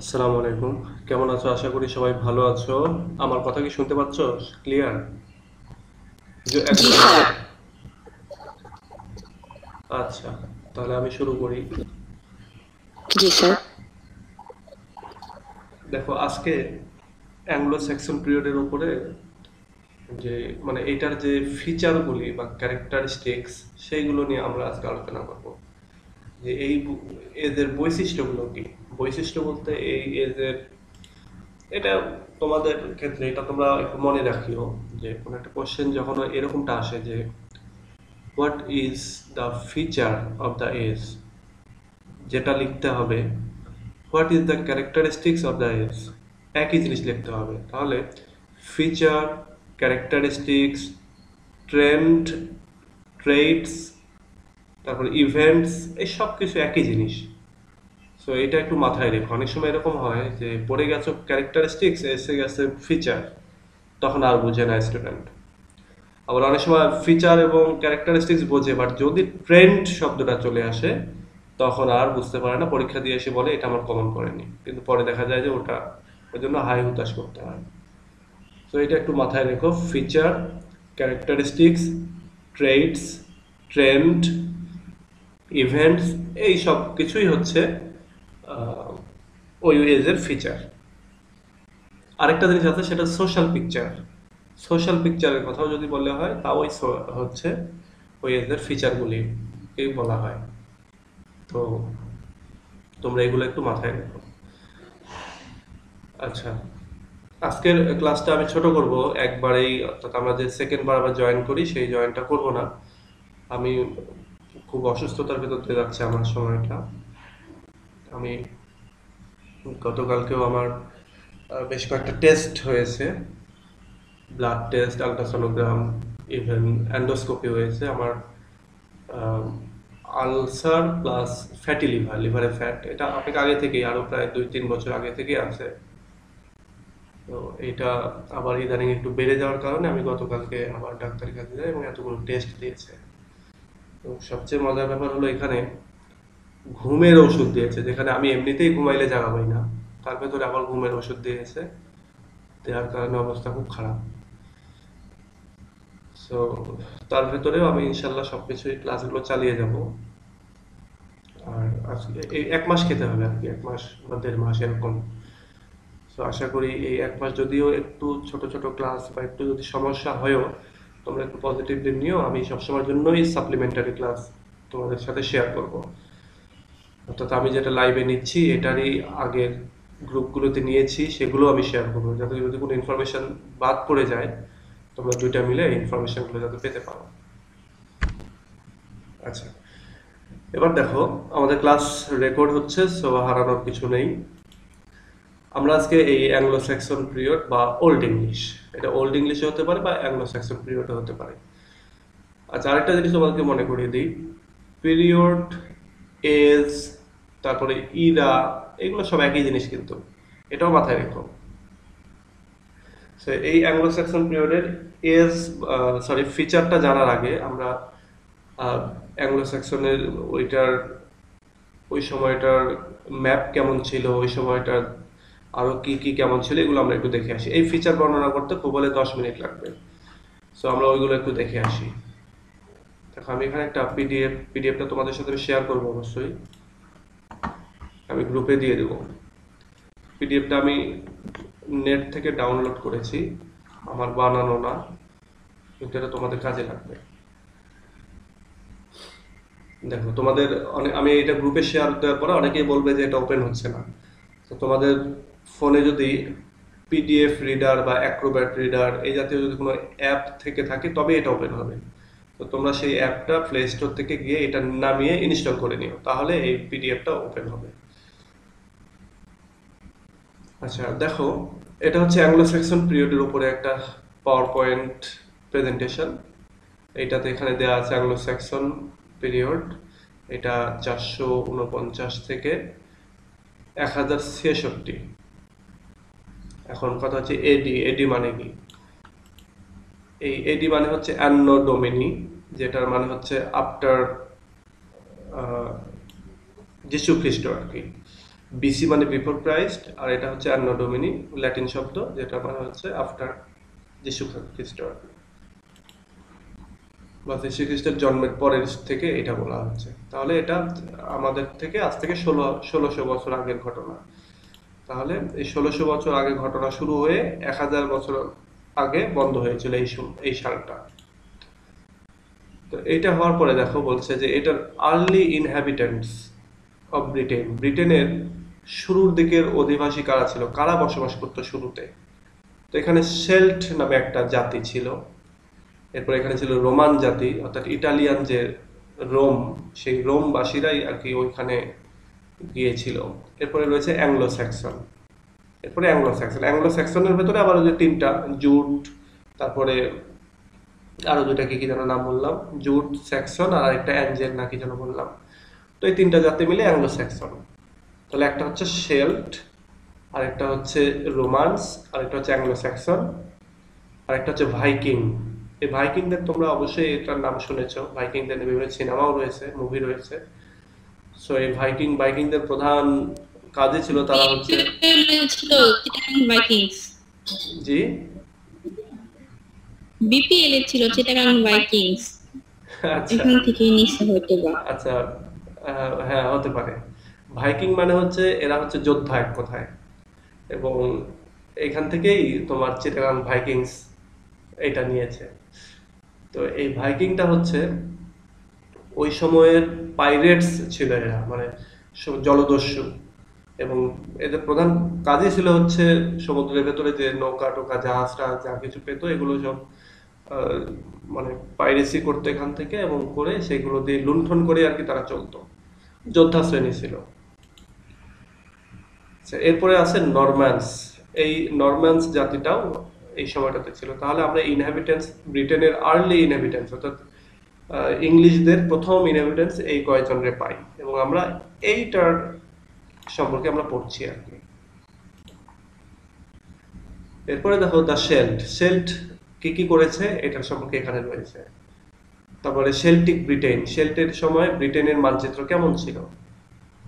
আসসালামু আলাইকুম। কেমন আছো? আশা করি সবাই ভালো আছো। আমার কথা কি শুনতে পাচ্ছ? ক্লিয়ার? জি একদম স্যার। আচ্ছা, তাহলে আমি শুরু করি। জি স্যার। দেখো, আজকে অ্যাংলো স্যাক্সন পিরিয়ডের উপরে যে মানে এটার যে ফিচারগুলি বা ক্যারেক্টারিস্টিক্স সেইগুলো নিয়ে আমরা আজকে আলোচনা করব। যে এদের বৈশিষ্ট্যগুলো কি? বৈশিষ্ট্য বলতে এই এদের এটা তোমাদের ক্ষেত্রে এটা তোমরা একটু মনে রাখিও যে কোনো একটা কোশ্চেন যখন এরকমটা আসে যে what is the feature of the age, যেটা লিখতে হবে what is the characteristics of the age, একই জিনিস লিখতে হবে। তাহলে ফিচার, ক্যারেক্টারিস্টিক্স, ট্রেন্ড, ট্রেটস, তারপর ইভেন্টস, এই সব কিছু একই জিনিস। সো এটা একটু মাথায় রেখো। অনেক সময় এরকম হয় যে পড়ে গেছো ক্যারেক্টারিস্টিক্স, এসে গেছে ফিচার, তখন আর বুঝে না স্টুডেন্ট। আবার অনেক সময় ফিচার এবং ক্যারেক্টারিস্টিক্স বোঝে, বাট যদি ট্রেন্ড শব্দটা চলে আসে তখন আর বুঝতে পারে না, পরীক্ষা দিয়ে এসে বলে এটা আমার কমন পড়েনি, কিন্তু পরে দেখা যায় যে ওটা ওই জন্য হাই হুতাশ করতে হয়। তো এটা একটু মাথায় রেখো, feature, characteristics, traits, trend, events, এই সব কিছুই হচ্ছে আহ, ওই এজের ফিচার। আরেকটা জিনিস আছে, সেটা সোশ্যাল পিকচার। সোশ্যাল পিকচারের কথাও যদি বললে হয় তাও হচ্ছে ওই এদের ফিচারগুলিকেই বলা হয়। তো তোমরা এগুলো একটু মাথায় রেখো। আচ্ছা, আজকের ক্লাসটা আমি ছোট করব একবারেই, অর্থাৎ আমরা যে সেকেন্ড বার আবার জয়েন করি সেই জয়েনটা করব না। আমি খুব অসুস্থতার ভেতর দিয়ে যাচ্ছে আমার সময়টা। আমি গতকালকেও আমার বেশ কয়েকটা টেস্ট হয়েছে, blood test, ultrasonogram, even endoscopy হয়েছে আমার। আলসার প্লাস ফ্যাটি লিভার, লিভারে ফ্যাট, এটা অনেক আগে থেকেই, আরো প্রায় 2-3 বছর আগে থেকেই আছে। তো এটা আবার ইদানিং একটু বেড়ে যাওয়ার কারণে আমি গতকালকে আবার ডাক্তারের কাছে যাই এবং এতগুলো টেস্ট দিয়েছে। তো সবচেয়ে মজার ব্যাপার হলো এখানে ঘুমের ওষুধ দিয়েছে, যেখানে আমি এমনিতেই ঘুমাইলে জাগা পাই না, তার ভেতরে আবার ঘুমের ওষুধ দিয়েছে। দেওয়ার কারণে অবস্থা খুব খারাপ। সো তার ভেতরেও আমি ইনশাল্লাহ সবকিছুই ক্লাসগুলো চালিয়ে যাব। আর আজকে এই 1 মাস খেতে হবে আর কি, 1 মাস বা 1.5 মাস এরকম। তো আশা করি এই 1 মাস যদিও একটু ছোট ছোট ক্লাস বা একটু যদি সমস্যা হয়ও, তোমরা একটু পজিটিভলি নিও। আমি সবসময়ের জন্যই সাপ্লিমেন্টারি ক্লাস তোমাদের সাথে শেয়ার করব। অর্থাৎ আমি যেটা লাইভে নিচ্ছি এটারই আগের গ্রুপগুলোতে নিয়েছি, সেগুলো আমি শেয়ার করবো, যাতে যদি কোনো ইনফরমেশন বাদ পড়ে যায় তোমরা দুইটা মিলে ইনফরমেশনগুলো যাতে পেতে পারো। আচ্ছা, এবার দেখো, আমাদের ক্লাস রেকর্ড হচ্ছে, সো হারানোর কিছু নেই। আমরা আজকে এই অ্যাংলো স্যাক্সন পিরিয়ড বা ওল্ড ইংলিশ, এটা ওল্ড ইংলিশে হতে পারে বা অ্যাংলো স্যাক্সন পিরিয়ডে হতে পারে। আচ্ছা, আরেকটা জিনিস তোমাদেরকে মনে করিয়ে দিই, পিরিয়ড, এজ, তারপরে ইরা, এগুলো সব একই জিনিস কিন্তু, এটাও মাথায় রেখো। So, এই অ্যাংলো স্যাক্সন পিরিয়ডের এজ, সরি, ফিচারটা জানার আগে আমরা অ্যাংলো স্যাক্সনের ওইটার ওই সময়টার ম্যাপ কেমন ছিল, ওই সময়টার আরো কি কি কেমন ছিল, এগুলো আমরা একটু দেখে আসি। এই ফিচার বর্ণনা করতে খুব বলে 10 মিনিট লাগবে। সো আমরা ওইগুলো একটু দেখে আসি। দেখো, আমি এখানে একটা পিডিএফটা তোমাদের সাথে শেয়ার করবো অবশ্যই, আমি গ্রুপে দিয়ে দেবো। পিডিএফটা আমি নেট থেকে ডাউনলোড করেছি, আমার বানানো না, কিন্তু এটা তোমাদের কাজে লাগবে। দেখো, তোমাদের আমি এটা গ্রুপে শেয়ার দেওয়ার পরে অনেকেই বলবে যে এটা ওপেন হচ্ছে না। তো তোমাদের ফোনে যদি পিডিএফ রিডার বা অ্যাক্রোব্যাট রিডার এই জাতীয় যদি কোনো অ্যাপ থেকে থাকে তবে এটা ওপেন হবে। তো তোমরা সেই অ্যাপটা প্লে স্টোর থেকে গিয়ে এটা নামিয়ে ইনস্টল করে নিও, তাহলে এই পিডিএফটা ওপেন হবে। আচ্ছা, দেখো, এটা হচ্ছে অ্যাংলো স্যাক্সন পিরিয়ডের উপরে একটা পাওয়ার পয়েন্ট প্রেজেন্টেশন। এইটাতে এখানে দেওয়া আছে অ্যাংলো স্যাক্সন পিরিয়ড, এটা 449 থেকে 1066। এখন কথা হচ্ছে এডি, এডি মানে কি? এই এডি মানে হচ্ছে অ্যান্নো ডোমিনি, যেটার মানে হচ্ছে আফটার যিশু খ্রিস্ট আর কি। বিসি মানে বিফোর ক্রাইস্ট, আর এটা হচ্ছে অ্যান্নো ডোমিনি, ল্যাটিন শব্দ, যেটা মানে হচ্ছে আফটার যিশু খ্রিস্ট বা যীশু খ্রিস্টের জন্মের পরের থেকে এটা বলা হচ্ছে। তাহলে এটা আমাদের থেকে আজ থেকে ১৬০০ বছর আগের ঘটনা। তাহলে এই ১৬০০ বছর আগে ঘটনা শুরু হয়ে ১০০০ বছর আগে বন্ধ হয়েছিল এই সালটা। তো এটা হওয়ার পরে দেখো বলছে যে এটার আর্লি ইনহ্যাবিটেন্টস অফ ব্রিটেন, ব্রিটেনের শুরুর দিকের অধিবাসী কারা ছিল, কারা বসবাস করতো শুরুতে। তো এখানে সেল্ট নামে একটা জাতি ছিল, এরপর এখানে ছিল রোমান জাতি, অর্থাৎ ইটালিয়ান যে রোম, সেই রোমবাসীরাই আর কি ওইখানে গিয়েছিল। এরপরে রয়েছে অ্যাংলো স্যাক্সন, এরপরে অ্যাংলো স্যাক্সনের ভেতরে আবার ওই যে তিনটা, জুট, তারপরে আরো দুইটা কি কি যেন নাম বললাম, জুট, স্যাক্সন, আর একটা অ্যাঞ্জেল না কি যেন বললাম। তো এই তিনটা জাতি মিলে অ্যাংলো স্যাক্সন। তাহলে একটা হচ্ছে শেল্ট, আরেকটা হচ্ছে রোমান্স, আরেকটা হচ্ছে অ্যাংলো স্যাক্সন, আরেকটা হচ্ছে ভাইকিং। এই ভাইকিংদের তোমরা অবশ্যই এটার নাম শুনেছো, ভাইকিংদের নিয়ে বিভিন্ন সিনেমাও রয়েছে, মুভি রয়েছে। সো এই ভাইকিংদের প্রধান কাজই ছিল তারা হচ্ছে ছিল চিটাগাং ভাইকিংস। জি বিপিএল এর ছিল চিটাগাং ভাইকিংস, আচ্ছা এখান থেকে নিশ্চয় হয়তো বা। আচ্ছা, হ্যাঁ হতে পারে। ভাইকিং মানে হচ্ছে এরা হচ্ছে যোদ্ধা এক কথায়, এবং এখান থেকেই তোমার চিটাগাং ভাইকিংস এটা নিয়েছে। তো এই ভাইকিংটা হচ্ছে ওই সময়ের পাইরেটস ছিল এরা, মানে জলদস্যু, এবং এদের প্রধান কাজই ছিল হচ্ছে সমুদ্রের ভেতরে যে নৌকা টোকা জাহাজটা যা কিছু পেত এগুলো সব আহ, মানে পাইরেসি করতো এখান থেকে, এবং করে সেগুলো দিয়ে লুণ্ঠন করে আর কি তারা চলতো, যোদ্ধা শ্রেণী ছিল। আচ্ছা, এরপরে আছে নরম্যান্স। এই নরম্যান্স জাতিটাও এই সময়টাতে ছিল। তাহলে আমরা ইনহ্যাবিটেন্স, ব্রিটেনের আর্লি ইনহ্যাবিটেন্স অর্থাৎ ইংলিশদের প্রথম ইনহ্যাবিটেন্স এই কয়েকজনরে পাই, এবং আমরা এইটার সম্পর্কে আমরা পড়ছি আর কি। এরপরে দেখো দ্য শেল্ট কি কি করেছে এটার সম্পর্কে এখানে রয়েছে। তারপরে শেল্টিক ব্রিটেন, শেল্টের সময় ব্রিটেনের মানচিত্র কেমন ছিল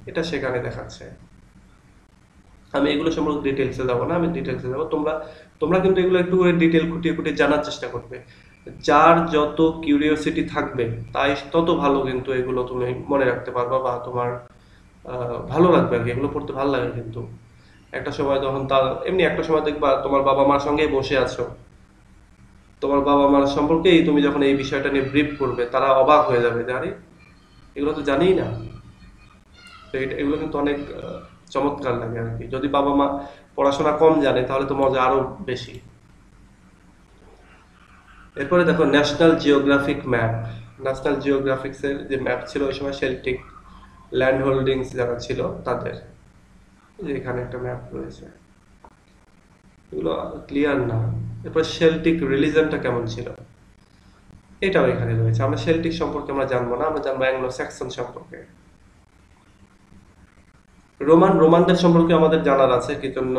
এটা সেখানে দেখাচ্ছে। আমি এগুলো সম্পর্কে ডিটেলসে যাবো না, আমি ডিটেলসে যাবো, তোমরা তোমরা কিন্তু এগুলো একটু করে ডিটেল খুঁটিয়ে খুঁটিয়ে জানার চেষ্টা করবে। যার যত কিউরিওসিটি থাকবে তাই তত ভালো কিন্তু এগুলো তুমি মনে রাখতে পারবা, বা তোমার ভালো লাগবে আর কি, এগুলো পড়তে ভালো লাগে। কিন্তু একটা সময় যখন তার এমনি একটা সময় দেখবা তোমার বাবা মার সঙ্গেই বসে আছো, তোমার বাবা মার সম্পর্কেই তুমি যখন এই বিষয়টা নিয়ে ব্রিফ করবে তারা অবাক হয়ে যাবে যে আরে এগুলো তো জানিই না। তো এগুলো কিন্তু অনেক চমৎকার লাগে আর কি। যদি বাবা মা পড়াশোনা কম জানে তাহলে তো মজা আরো বেশি। এরপরে দেখো ন্যাশনাল জিওগ্রাফিক ম্যাপ, ন্যাশনাল জিওগ্রাফিক্স এর যে ম্যাপ ছিল ওই সময় সেল্টিক ল্যান্ড হোল্ডিংস যারা ছিল তাদের, যে এখানে একটা ম্যাপ রয়েছে, এগুলো ক্লিয়ার না। এরপর সেল্টিক রিলিজনটা কেমন ছিল এটাও এখানে রয়েছে। আমরা সেল্টিক সম্পর্কে আমরা জানবো না, আমরা জানবো অ্যাংলো স্যাক্সন সম্পর্কে। রোমানদের সম্পর্কে আমাদের জানার আছে কি জন্য,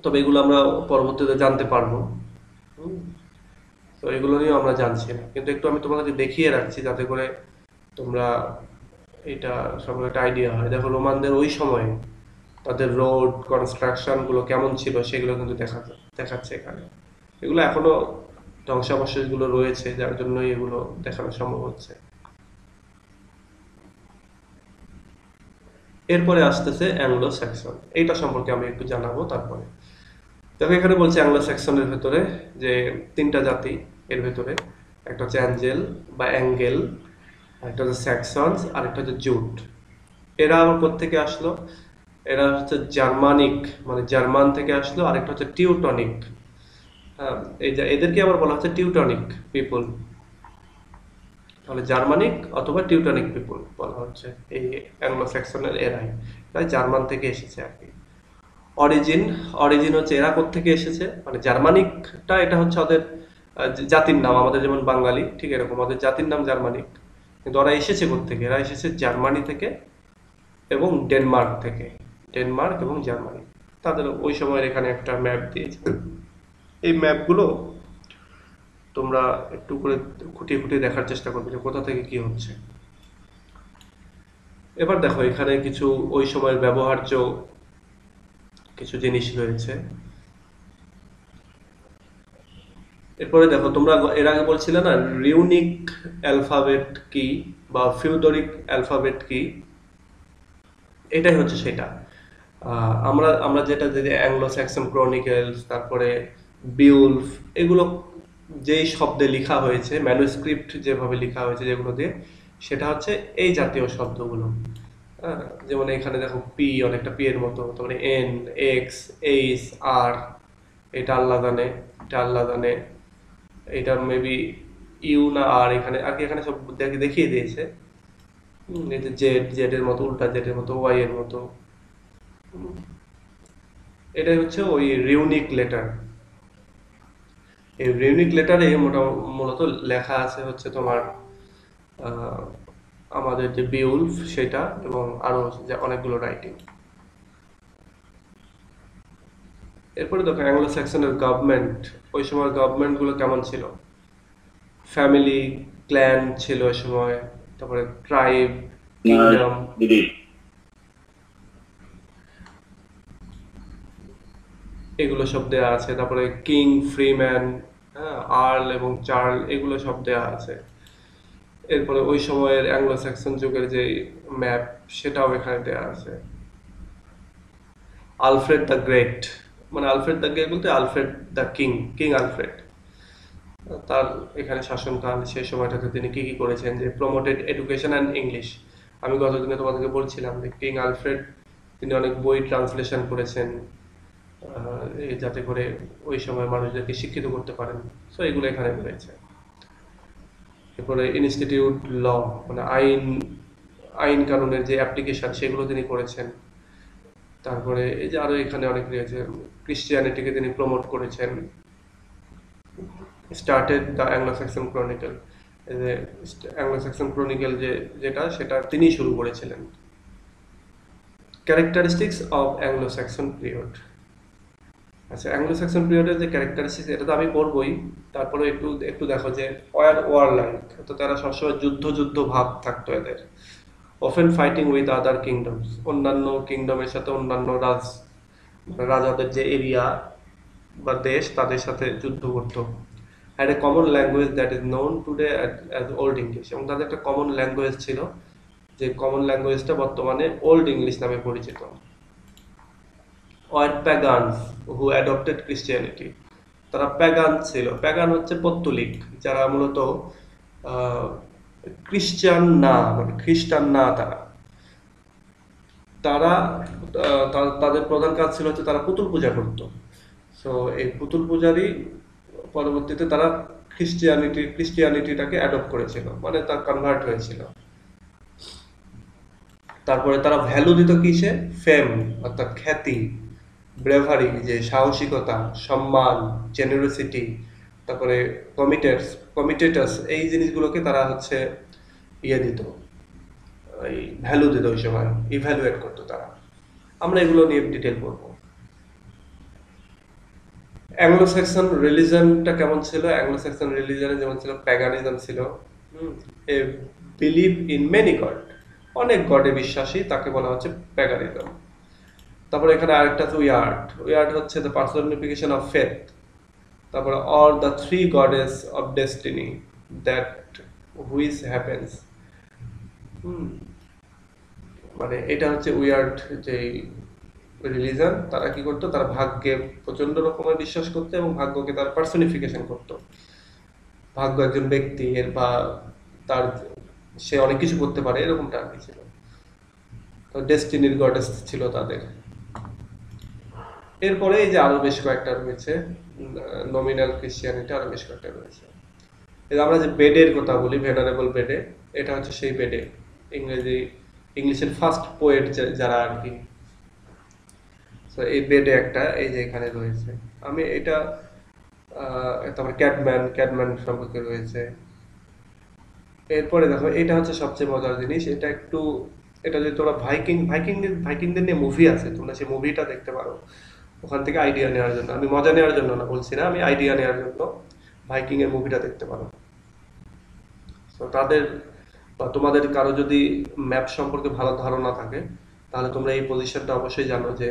তবে এগুলো আমরা পরবর্তীতে জানতে পারবো। হুম, তো এগুলো নিয়ে আমরা জানছি না, কিন্তু একটু আমি তোমাদেরকে দেখিয়ে রাখছি যাতে করে তোমরা এটা সম্পর্কে একটা আইডিয়া হয়। দেখো রোমানদের ওই সময়ে তাদের রোড কনস্ট্রাকশন গুলো কেমন ছিল সেগুলো কিন্তু দেখাচ্ছে এখানে। এগুলো এখনো ধ্বংসাবশেষ গুলো রয়েছে যার জন্যই এগুলো দেখানো সম্ভব হচ্ছে। এরপরে আসতেছে অ্যাংলো স্যাক্সন, এইটা সম্পর্কে আমি একটু জানাবো তারপরে। দেখো এখানে বলছে অ্যাংলো স্যাক্সনের ভেতরে যে তিনটা জাতি, এর ভেতরে একটা হচ্ছে অ্যাঞ্জেল বা অ্যাঙ্গেল, একটা হচ্ছে স্যাক্সনস, আর একটা হচ্ছে জুট। এরা আবার কোত্থেকে আসলো, এরা হচ্ছে জার্মানিক, মানে জার্মান থেকে আসলো। আরেকটা হচ্ছে টিউটনিক, হ্যাঁ, এই যে এদেরকে আবার বলা হচ্ছে টিউটনিক পিপল। তাহলে জার্মানিক অথবা টিউটনিক পিপল বলা হচ্ছে এই অ্যাংলো স্যাক্সনের এরাই, তাই জার্মান থেকে এসেছে আর কি। অরিজিন, অরিজিন হচ্ছে এরা কোত্থেকে এসেছে, মানে জার্মানিকটা এটা হচ্ছে ওদের জাতির নাম, আমাদের যেমন বাঙালি ঠিক এরকম ওদের জাতির নাম জার্মানিক। কিন্তু ওরা এসেছে কোত্থেকে, এরা এসেছে জার্মানি থেকে এবং ডেনমার্ক থেকে, ডেনমার্ক এবং জার্মানি। তাদের ওই সময়ের এখানে একটা ম্যাপ দিয়েছে, এই ম্যাপগুলো তোমরা একটু করে খুঁটিয়ে খুঁটিয়ে দেখার চেষ্টা করবে যে কোথা থেকে কি হচ্ছে। এবার দেখো এখানে কিছু ওই সময়ের ব্যবহার্য কিছু জিনিস রয়েছে। এরপরে দেখো তোমরা এর আগে বলছিলে না রিউনিক অ্যালফাবেট কি বা ফিউডোরিক অ্যালফাবেট কি, এটাই হচ্ছে সেটা। আমরা আমরা যেটা যে অ্যাংলো স্যাক্সন ক্রনিকেলস, তারপরে বিউলফ, এগুলো যেই শব্দে লেখা হয়েছে, ম্যানুস্ক্রিপ্ট যেভাবে লেখা হয়েছে যেগুলো দিয়ে, সেটা হচ্ছে এই জাতীয় শব্দগুলো। হ্যাঁ, যেমন এখানে দেখো পি, অনেকটা পি এর মতো, তারপরে এন, এক্স, এইচ, আর, এটা আল্লাহ জানে, এটা আল্লাহ জানে, এটা মেবি ইউ না আর, এখানে আর কি, এখানে সব দেখিয়ে দিয়েছে। এই যে জেড, জেড এর মতো, উল্টা জেড এর মতো, ওয়াই এর মতো। এটাই হচ্ছে ওই রিউনিক লেটার। এই রিউনিক লেটারে মূলত লেখা আছে হচ্ছে তোমার আহ, আমাদের যে বিউলফ সেটা, এবং আরো যে অনেকগুলো রাইটিং। এরপরে দেখো অ্যাংলো স্যাক্সনের গভর্নমেন্ট, ওই সময় গভর্নমেন্ট গুলো কেমন ছিল। ফ্যামিলি, ক্ল্যান ছিল ওই সময়, তারপরে ট্রাইব, কিংডম, এগুলো সব দেওয়া আছে। তারপরে কিং, ফ্রিম্যান, হ্যাঁ, আর্ল এবং চার্ল, এগুলো সব দেওয়া আছে। এরপরে ওই সময়ের অ্যাংলো স্যাক্সন যুগের যে ম্যাপ, সেটাও এখানে দেওয়া আছে। আলফ্রেড দ্য গ্রেট, মানে আলফ্রেড দ্য গ্রেট বলতে Alfred the king, king Alfred, তার এখানে শাসনকাল, সেই সময়টাতে তিনি কি কি করেছেন, যে প্রমোটেড এডুকেশন অ্যান্ড ইংলিশ। আমি গতদিনে তোমাদেরকে বলছিলাম যে কিং আলফ্রেড তিনি অনেক বই ট্রান্সলেশন করেছেন, যাতে করে ওই সময় মানুষদেরকে শিক্ষিত করতে পারেন। সো এগুলো এখানে রয়েছে। এরপরে ইনস্টিটিউট ল, মানে আইন, আইন কানুনের যে অ্যাপ্লিকেশন সেগুলো তিনি করেছেন। তারপরে এই যে আরো এখানে অনেক রয়েছে, ক্রিশ্চিয়ানিটিকে তিনি প্রমোট করেছেন। Started the Anglo Saxon chronicle, এই যে অ্যাংলো স্যাক্সন ক্রনিকল যেটা সেটা তিনিই শুরু করেছিলেন। Characteristics of Anglo Saxon period. আচ্ছা, অ্যাংলো স্যাক্সন পিরিয়ডের যে ক্যারেক্টারিস্টিক্স, এটা তো আমি পড়বই, তারপরে একটু একটু দেখো যে ওয়ার লাইক, তো তারা সবসময় যুদ্ধ যুদ্ধ ভাব থাকতো এদের। Often fighting with other kingdoms, অন্যান্য কিংডমের সাথে, অন্যান্য রাজাদের যে এরিয়া বা দেশ, তাদের সাথে যুদ্ধ করতো। Had a common language that is known today as old English, এবং তাদের একটা কমন ল্যাঙ্গুয়েজ ছিল, যে কমন ল্যাঙ্গুয়েজটা বর্তমানে ওল্ড ইংলিশ নামে পরিচিত। or pagans who adopted Christianity, তারা প্যাগান ছিল। প্যাগান হচ্ছে পৌত্তলিক, যারা মূলত খ্রিস্টান না, মানে খ্রিস্টান না তারা। তারা তাদের প্রধান কাজ ছিল হচ্ছে তারা পুতুল পূজা করত। সো এই পুতুল পূজারই পরবর্তীতে তারা ক্রিশ্চিয়ানিটিটাকে অ্যাডপ্ট করেছিল, মানে তার কনভার্ট হয়েছিল। তারপরে তারা ভ্যালু দিত কিসে, ফেম অর্থাৎ খ্যাতি, ব্রেভারি যে সাহসিকতা, সম্মান, জেনারোসিটি, তারপরে কমিটেটাস, এই জিনিসগুলোকে তারা হচ্ছে ইয়ে দিত, এই ভ্যালু দিত ওই সময়, ইভ্যালুয়েট করতো তারা। আমরা এগুলো নিয়ে ডিটেল পড়বো। অ্যাংলো স্যাক্সন রিলিজনটা কেমন ছিল, অ্যাংলো স্যাক্সন রিলিজনে যেমন ছিল প্যাগানিজম ছিল, এ বিলিভ ইন মেনি গড, অনেক গডে বিশ্বাসী, তাকে বলা হচ্ছে প্যাগানিজম। তারপরে এখানে আরেকটা আছে উইয়ার্ড, উইয়ার্ড হচ্ছে দ্য পার্সনিফিকেশন অফ ফেথ। তারপরে or the three goddess of destiny that which happens. মানে এটা হচ্ছে উইয়ার্ড যে রিলিজন। তারা কি করতো, তারা ভাগ্যে প্রচন্ড রকমের বিশ্বাস করতো, এবং ভাগ্যকে তার পার্সনিফিকেশন করতো। ভাগ্য একজন ব্যক্তি এর, বা তার, সে অনেক কিছু করতে পারে, এরকমটা আর কি ছিল। তো ডেস্টিনির গডেস ছিল তাদের। এরপরে এই যে আরো বেশ কয়েকটা রয়েছে, নমিনাল ক্রিশ্চিয়ানিটি আরো বেশ কয়েকটা রয়েছে। এই আমরা যে বেডের কথা বলি, ভেনারেবল বেডে, এটা হচ্ছে সেই বেডে, ইংলিশের ফার্স্ট পোয়েট যারা আর কি। তো এই বেডে একটা, এই যে এখানে রয়েছে, আমি এটা তারপর ক্যাডম্যান সম্পর্কে রয়েছে। এরপরে দেখো এটা হচ্ছে সবচেয়ে মজার জিনিস, এটা একটু, এটা যদি তোমরা ভাইকিংদের নিয়ে মুভি আছে, তোমরা সেই মুভিটা দেখতে পারো, ওখান থেকে আইডিয়া নেওয়ার জন্য, আমি মজা নেওয়ার জন্য না বলছি না, আমি আইডিয়া নেওয়ার জন্য ভাইকিং এর মুভিটা দেখতে পারো। তো তাদের বা তোমাদের কারো যদি ম্যাপ সম্পর্কে ভালো ধারণা থাকে তাহলে তোমরা এই পজিশনটা অবশ্যই জানো যে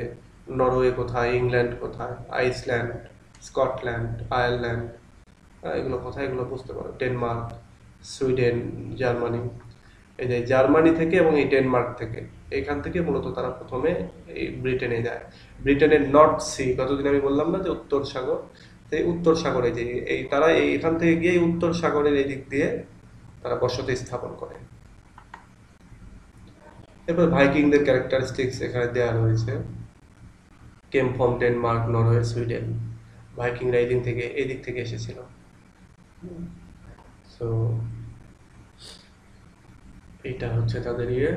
নরওয়ে কোথায়, ইংল্যান্ড কোথায়, আইসল্যান্ড, স্কটল্যান্ড, আয়ারল্যান্ড, এগুলো কোথায় এগুলো বুঝতে পারো, ডেনমার্ক, সুইডেন, জার্মানি। এই যে জার্মানি থেকে এবং এই ডেনমার্ক থেকে, এখান থেকে মূলত তারা প্রথমে এই ব্রিটেনে যায়। ব্রিটেনের নর্থ সি, কতদিন আমি বললাম না যে উত্তর সাগর, এই উত্তর সাগরে যে এই তারা এখান থেকে গিয়ে উত্তর সাগরের এই দিক দিয়ে তারা বসতি স্থাপন করে। এরপর ভাইকিংদের ক্যারেক্টারিস্টিক্স এখানে দেওয়া রয়েছে। Came from Denmark, Norway, Sweden. ভাইকিংরা এই দিক থেকে এসেছিল। সো এইটা হচ্ছে তাদের ইয়ে।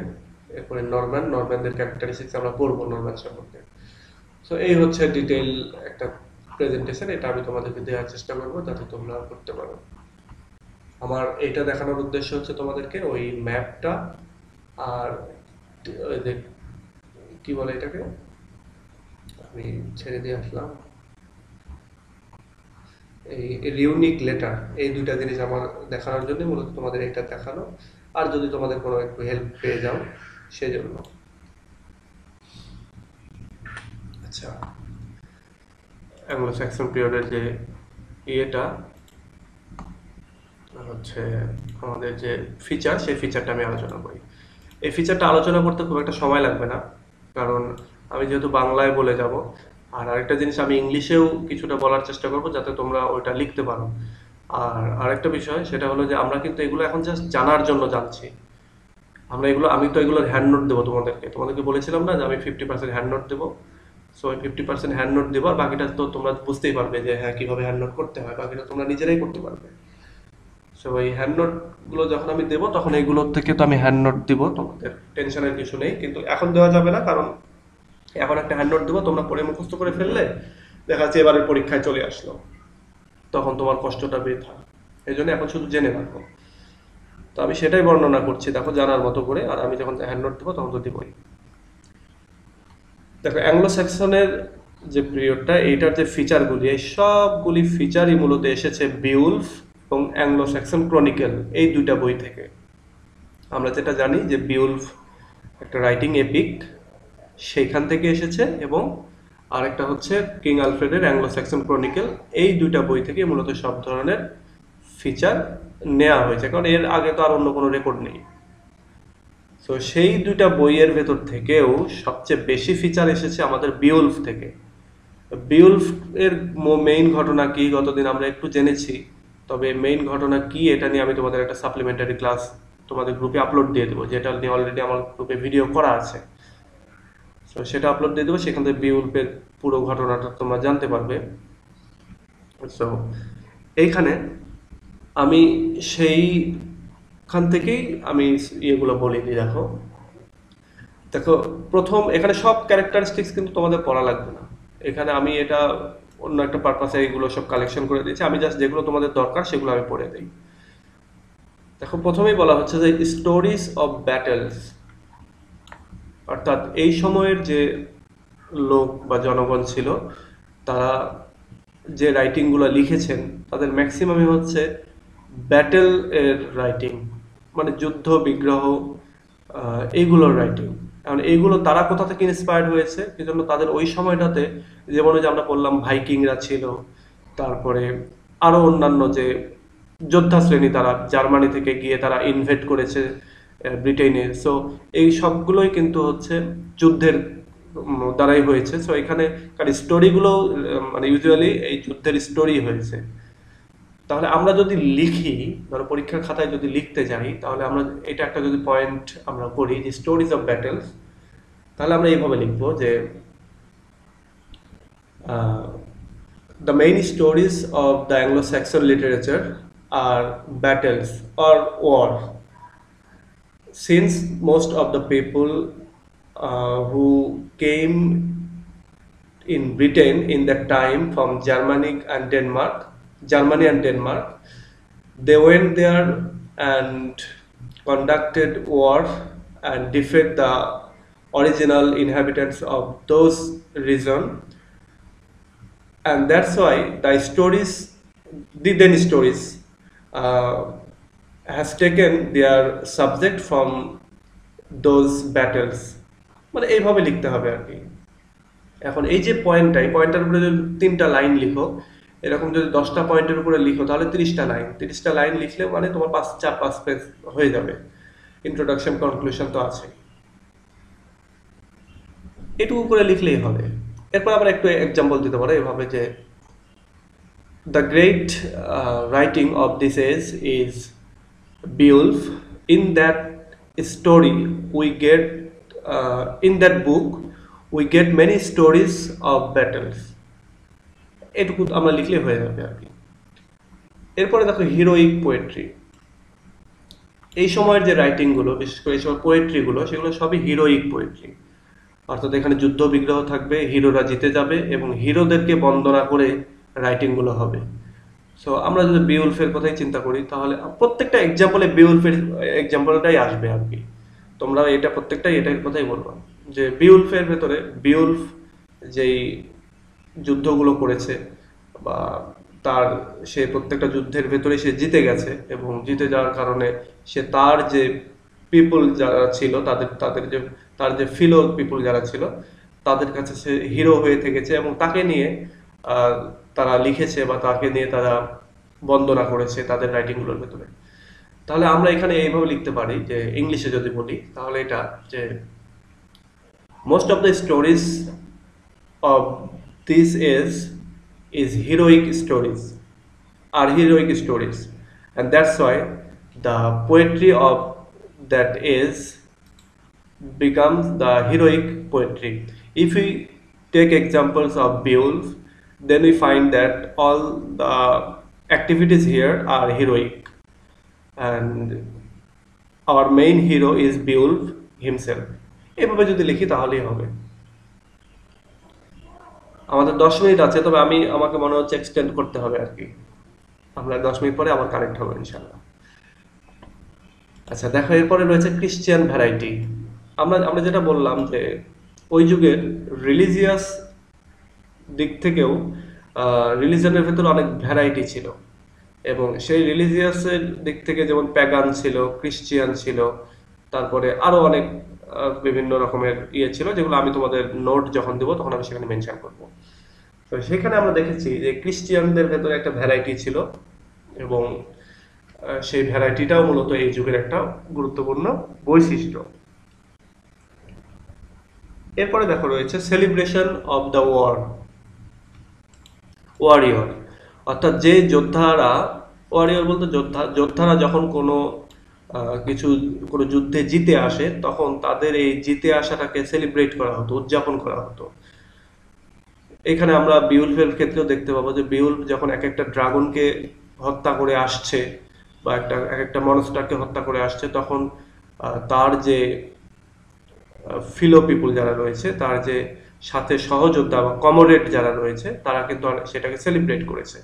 এরপরে নরম্যানদের ক্যারেক্টারিস্টিক্স আমরা পড়বো নরম্যান সম্পর্কে। সো এই হচ্ছে ডিটেইল একটা প্রেজেন্টেশন, এটা আমি তোমাদেরকে দেওয়ার চেষ্টা করবো যাতে তোমরা করতে পারো। আমার এটা দেখানোর উদ্দেশ্য হচ্ছে তোমাদেরকে ওই ম্যাপটা আর ওই যে কি বলে এটাকে, আমি ছেড়ে দিয়ে আসলাম, এই রিউনিক লেটার, এই দুইটা জিনিস আমার দেখানোর জন্য মূলত তোমাদের এটা দেখানো। আর যদি তোমাদের কোনো একটু হেল্প পেয়ে যাও সেজন্য। আচ্ছা, অ্যাংলো স্যাক্সন পিরিয়ডের যে ইয়েটা হচ্ছে আমাদের যে ফিচার, সেই ফিচারটা আমি আলোচনা করি। এই ফিচারটা আলোচনা করতে খুব একটা সময় লাগবে না, কারণ আমি যেহেতু বাংলায় বলে যাব। আর আরেকটা জিনিস আমি ইংলিশেও কিছুটা বলার চেষ্টা করব যাতে তোমরা ওইটা লিখতে পারো। আর আরেকটা বিষয় সেটা হলো যে আমরা কিন্তু এগুলো এখন জাস্ট জানার জন্য জানছি। আমি তো এগুলোর হ্যান্ড নোট দেবো তোমাদেরকে বলেছিলাম না যে আমি 50% হ্যান্ড নোট দেবো। সো ওই 50% হ্যান্ড নোট দেবো, আর বাকিটা তো তোমরা বুঝতেই পারবে যে হ্যাঁ কিভাবে হ্যান্ড নোট করতে হয়, বাকিটা তোমরা নিজেরাই করতে পারবে। সো এই হ্যান্ড নোটগুলো যখন আমি দেবো তখন এইগুলোর থেকে তো আমি হ্যান্ড নোট দিব, তোমাদের টেনশনের কিছু নেই। কিন্তু এখন দেওয়া যাবে না, কারণ এখন একটা হ্যান্ড নোট দেবো, তোমরা পড়ে মুখস্থ করে ফেললে দেখা যাচ্ছে এবারের পরীক্ষায় চলে আসলো, তখন তোমার কষ্টটা বৃথা। এই জন্য এখন শুধু জেনে রাখো। তো আমি সেটাই বর্ণনা করছি, দেখো জানার মতো করে। আর আমি যখন হ্যান্ড নোট দেবো তখন তো দিবই। দেখো অ্যাংলো স্যাক্সনের যে পিরিয়ডটা, এইটার যে ফিচারগুলি, এই সবগুলি ফিচারই মূলত এসেছে বিউলফ এবং অ্যাংলো স্যাক্সন ক্রনিকেল, এই দুইটা বই থেকে। আমরা যেটা জানি যে বিউলফ একটা রাইটিং এপিক, সেইখান থেকে এসেছে, এবং আরেকটা হচ্ছে কিং আলফ্রেডের অ্যাংলো স্যাক্সন ক্রনিকেল, এই দুইটা বই থেকে মূলত সব ধরনের ফিচার নেওয়া হয়েছে, কারণ এর আগে তো আর অন্য কোনো রেকর্ড নেই। তো সেই দুইটা বইয়ের ভেতর থেকেও সবচেয়ে বেশি ফিচার এসেছে আমাদের বিউলফ থেকে। বিউলফ এর মেইন ঘটনা কি গতদিন আমরা একটু জেনেছি, তবে মেইন ঘটনা কি এটা নিয়ে আমি তোমাদের একটা সাপ্লিমেন্টারি ক্লাস তোমাদের গ্রুপে আপলোড দিয়ে দেবো, যেটা নিয়ে অলরেডি আমার গ্রুপে ভিডিও করা আছে। তো সেটা আপলোড দিয়ে দেবো, সেখান থেকে বিউলফের পুরো ঘটনাটা তোমরা জানতে পারবে। তো এইখানে আমি সেইখান থেকেই আমি ইয়েগুলো বলে দিই। দেখো প্রথম এখানে সব ক্যারেক্টারিস্টিক্স কিন্তু তোমাদের পড়া লাগবে না, এখানে আমি এটা অন্য একটা পারপাসে এগুলো সব কালেকশন করে দিয়েছি। আমি জাস্ট যেগুলো তোমাদের দরকার সেগুলো আমি পড়ে দিই। দেখো প্রথমেই বলা হচ্ছে যে স্টোরিজ অফ ব্যাটেলস, অর্থাৎ এই সময়ের যে লোক বা জনগণ ছিল তারা যে রাইটিংগুলো লিখেছেন তাদের ম্যাক্সিমামই হচ্ছে ব্যাটেল এর রাইটিং, মানে যুদ্ধ বিগ্রহ এইগুলোর রাইটিং। কারণ এইগুলো তারা কোথা থেকে ইন্সপায়ার্ড হয়েছে, সেজন্য তাদের ওই সময়টাতে যেমন যে আমরা বললাম ভাইকিংরা ছিল, তারপরে আরো অন্যান্য যে যোদ্ধা শ্রেণী, তারা জার্মানি থেকে গিয়ে তারা ইনভেট করেছে ব্রিটেনে। সো এই সবগুলোই কিন্তু হচ্ছে যুদ্ধের দ্বারাই হয়েছে। সো এখানে স্টোরিগুলো মানে ইউজুয়ালি এই যুদ্ধের স্টোরি হয়েছে। তাহলে আমরা যদি লিখি, ধরো পরীক্ষার খাতায় যদি লিখতে যাই, তাহলে আমরা এটা একটা যদি পয়েন্ট আমরা করি যে স্টোরিজ অফ ব্যাটেলস, তাহলে আমরা এইভাবে লিখবো যে the main stories of the Anglo-Saxon literature are battles or war, since most of the people who came in Britain in that time from Germany and Denmark, they went there and conducted war and defeat the original inhabitants of those regions. And that's why the then stories has taken their subject from those battles, মানে এইভাবে লিখতে হবে আর কি। এখন এই যে পয়েন্টটা, এই পয়েন্টের উপরে যদি 3টা লাইন লিখো, এরকম যদি 10টা পয়েন্টের উপরে লিখো তাহলে 30টা লাইন, 30টা লাইন লিখলে মানে তোমার 4-5 পেজ হয়ে যাবে। ইন্ট্রোডাকশন কনক্লুশন তো আছে, এটুকু করে লিখলেই হবে। এরপর আবার একটু এক্সাম্পল দিতে পারো এভাবে যে the great writing of this age is Beowulf. In that story we get in that book we get many stories of battles, এটুকু আমরা লিখলে হয়ে যাবে আর কি। এরপরে দেখো হিরোইক পোয়েট্রি। এই সময়ের যে রাইটিং গুলো, বিশেষ করে এই সময় পোয়েট্রি গুলো, সেগুলো সবই হিরোইক পোয়েট্রি, অর্থাৎ এখানে যুদ্ধ বিগ্রহ থাকবে, হিরোরা জিতে যাবে এবং হিরোদেরকে বন্দনা করে রাইটিং গুলো হবে। সো আমরা যদি বিউলফের কথাই চিন্তা করি তাহলে প্রত্যেকটা এক্সাম্পলে বিউলফের এক্সাম্পলটাই আসবে আর কি। তোমরা এটা প্রত্যেকটাই এটার কথাই বলবা যে বিউলফের ভেতরে বিউলফ যেই যুদ্ধগুলো করেছে বা তার সে প্রত্যেকটা যুদ্ধের ভেতরে সে জিতে গেছে এবং জিতে যাওয়ার কারণে সে তার যে পিপল যারা ছিল তাদের তাদের যে তার যে ফিলো পিপল যারা ছিল তাদের কাছে সে হিরো হয়ে থেকেছে এবং তাকে নিয়ে তারা লিখেছে বা তাকে নিয়ে তারা বন্দনা করেছে তাদের রাইটিংগুলোর ভেতরে। তাহলে আমরা এখানে এইভাবে লিখতে পারি যে ইংলিশে যদি বলি তাহলে এটা যে most of the stories of this is heroic stories, are heroic stories, and that's why the poetry of that is becomes the heroic poetry. If we take examples of Beowulf, then we find that all the activities here are heroic, and our main hero is Beowulf himself. এভাবে যদি লিখি তাহলেই হবে। আমাদের 10 minute আছে, তবে আমাকে মনে হচ্ছে এক্সটেন্ড করতে হবে আর কি। আমরা 10 মিনিট পরে আবার কানেক্ট হবো ইনশাআল্লাহ। আচ্ছা দেখো, এরপরে রয়েছে ক্রিশ্চিয়ান ভ্যারাইটি। আমরা যেটা বললাম যে ওই যুগের রিলিজিয়াস দিক থেকেও রিলিজনের ভেতরে অনেক ভ্যারাইটি ছিল এবং সেই রিলিজিয়াসের দিক থেকে যেমন প্যাগান ছিল, ক্রিশ্চিয়ান ছিল, তারপরে আরো অনেক বিভিন্ন রকমের ছিল যেগুলো আমি তোমাদের নোট যখন দেবো তখন আমি সেখানে মেনশন করবো। তো সেখানে আমরা দেখেছি যে ক্রিশ্চিয়ানদের ভেতরে একটা ভ্যারাইটি ছিল এবং সেই ভ্যারাইটিটাও মূলত এই যুগের একটা গুরুত্বপূর্ণ বৈশিষ্ট্য। এরপরে দেখো রয়েছে সেলিব্রেশন অফ দ্য ওয়ারিয়র, অর্থাৎ যে যোদ্ধারা, ওয়ারিয়র বলতে যোদ্ধারা যখন কোনো যুদ্ধে জিতে আসে তখন তাদের এই জিতে আসাটাকে সেলিব্রেট করা হতো, উদযাপন করা হতো। এখানে আমরা বিউলফের ক্ষেত্রেও দেখতে পাবো যে বিউলফ যখন এক একটা ড্রাগনকে হত্যা করে আসছে বা এক একটা মনস্টারকে হত্যা করে আসছে তখন তার যে ফিলো পিপুল যারা রয়েছে, তার যে সাথে সহযোদ্ধা বা কমরেড যারা রয়েছে তারা কিন্তু সেটাকে সেলিব্রেট করেছে।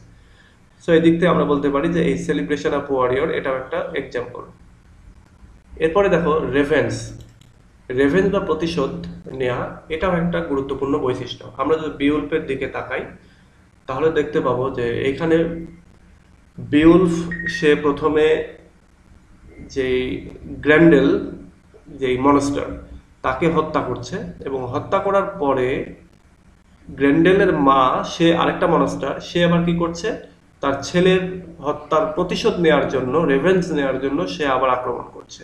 সো এই দিক থেকে আমরা বলতে পারি যে এই সেলিব্রেশন অফ ওয়ারিয়র এটাও একটা এক্সাম্পল। এরপরে দেখো রেভেন্স বা প্রতিশোধ নেওয়া, এটাও একটা গুরুত্বপূর্ণ বৈশিষ্ট্য। আমরা যদি বিউলফের দিকে তাকাই তাহলে দেখতে পাবো যে এখানে বিউলফ সে প্রথমে যেই গ্র্যান্ডেল যেই মনস্টার তাকে হত্যা করছে এবং হত্যা করার পরে গ্র্যান্ডেলের মা সে আরেকটা মনস্টার, সে আবার কি করছে, তার ছেলের হত্যার প্রতিশোধ নেওয়ার জন্য, রেভেন্স নেওয়ার জন্য সে আবার আক্রমণ করছে।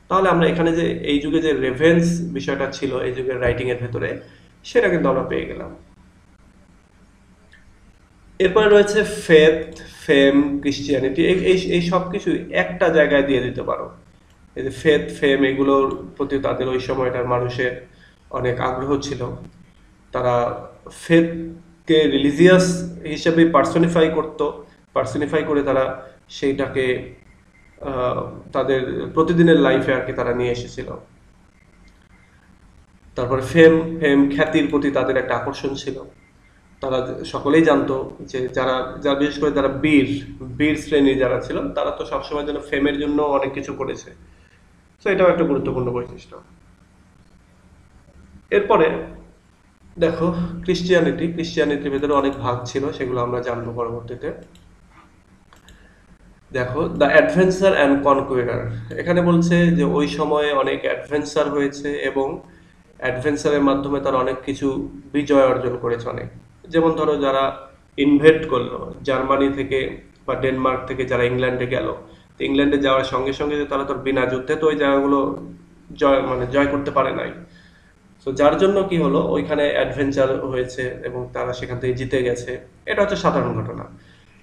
তাহলে আমরা এখানে যে এই যুগে যে রেভেন্স বিষয়টা ছিল এই যুগের রাইটিং এর ভেতরে, সেটা কিন্তু আমরা পেয়ে গেলাম। এরপরে রয়েছে ফেথ, ফেম, ক্রিশ্চিয়ানিটি। এই সব কিছু একটা জায়গায় দিয়ে দিতে পারো। এই যে ফেথ, ফেম, এগুলোর প্রতি তাদের ওই সময়টার মানুষের অনেক আগ্রহ ছিল। তারা ফেথকে রিলিজিয়াস হিসেবে পার্সনিফাই করে তারা সেইটাকে তাদের প্রতিদিনের লাইফে আর কি তারা নিয়ে এসেছিল। তারপরে ফেম খ্যাতির প্রতি তাদের একটা আকর্ষণ ছিল। তারা সকলেই জানতো যে যারা বিশেষ করে যারা বীর শ্রেণী যারা ছিল তারা তো সবসময় যেন ফেমের জন্য অনেক কিছু করেছে। তো এটাও একটা গুরুত্বপূর্ণ বৈশিষ্ট্য। এরপরে দেখো ক্রিশ্চিয়ানিটির ভেতরে অনেক ভাগ ছিল, সেগুলো আমরা জানবো পরবর্তীতে। দেখো, দ্য অ্যাডভেঞ্চার অ্যান্ড কনকুয়েরার, এখানে বলছে যে ওই সময়ে অনেক অ্যাডভেঞ্চার হয়েছে এবং অ্যাডভেঞ্চারের মাধ্যমে তারা অনেক কিছু বিজয় অর্জন করেছে অনেক। যেমন ধরো যারা ইনভেট করলো জার্মানি থেকে বা ডেনমার্ক থেকে, যারা ইংল্যান্ডে গেল, তো ইংল্যান্ডে যাওয়ার সঙ্গে সঙ্গে যে তারা তো বিনা যুদ্ধে তো ওই জায়গাগুলো জয় করতে পারে নাই। তো যার জন্য কি হলো, ওইখানে অ্যাডভেঞ্চার হয়েছে এবং তারা সেখান থেকে জিতে গেছে। এটা হচ্ছে সাধারণ ঘটনা।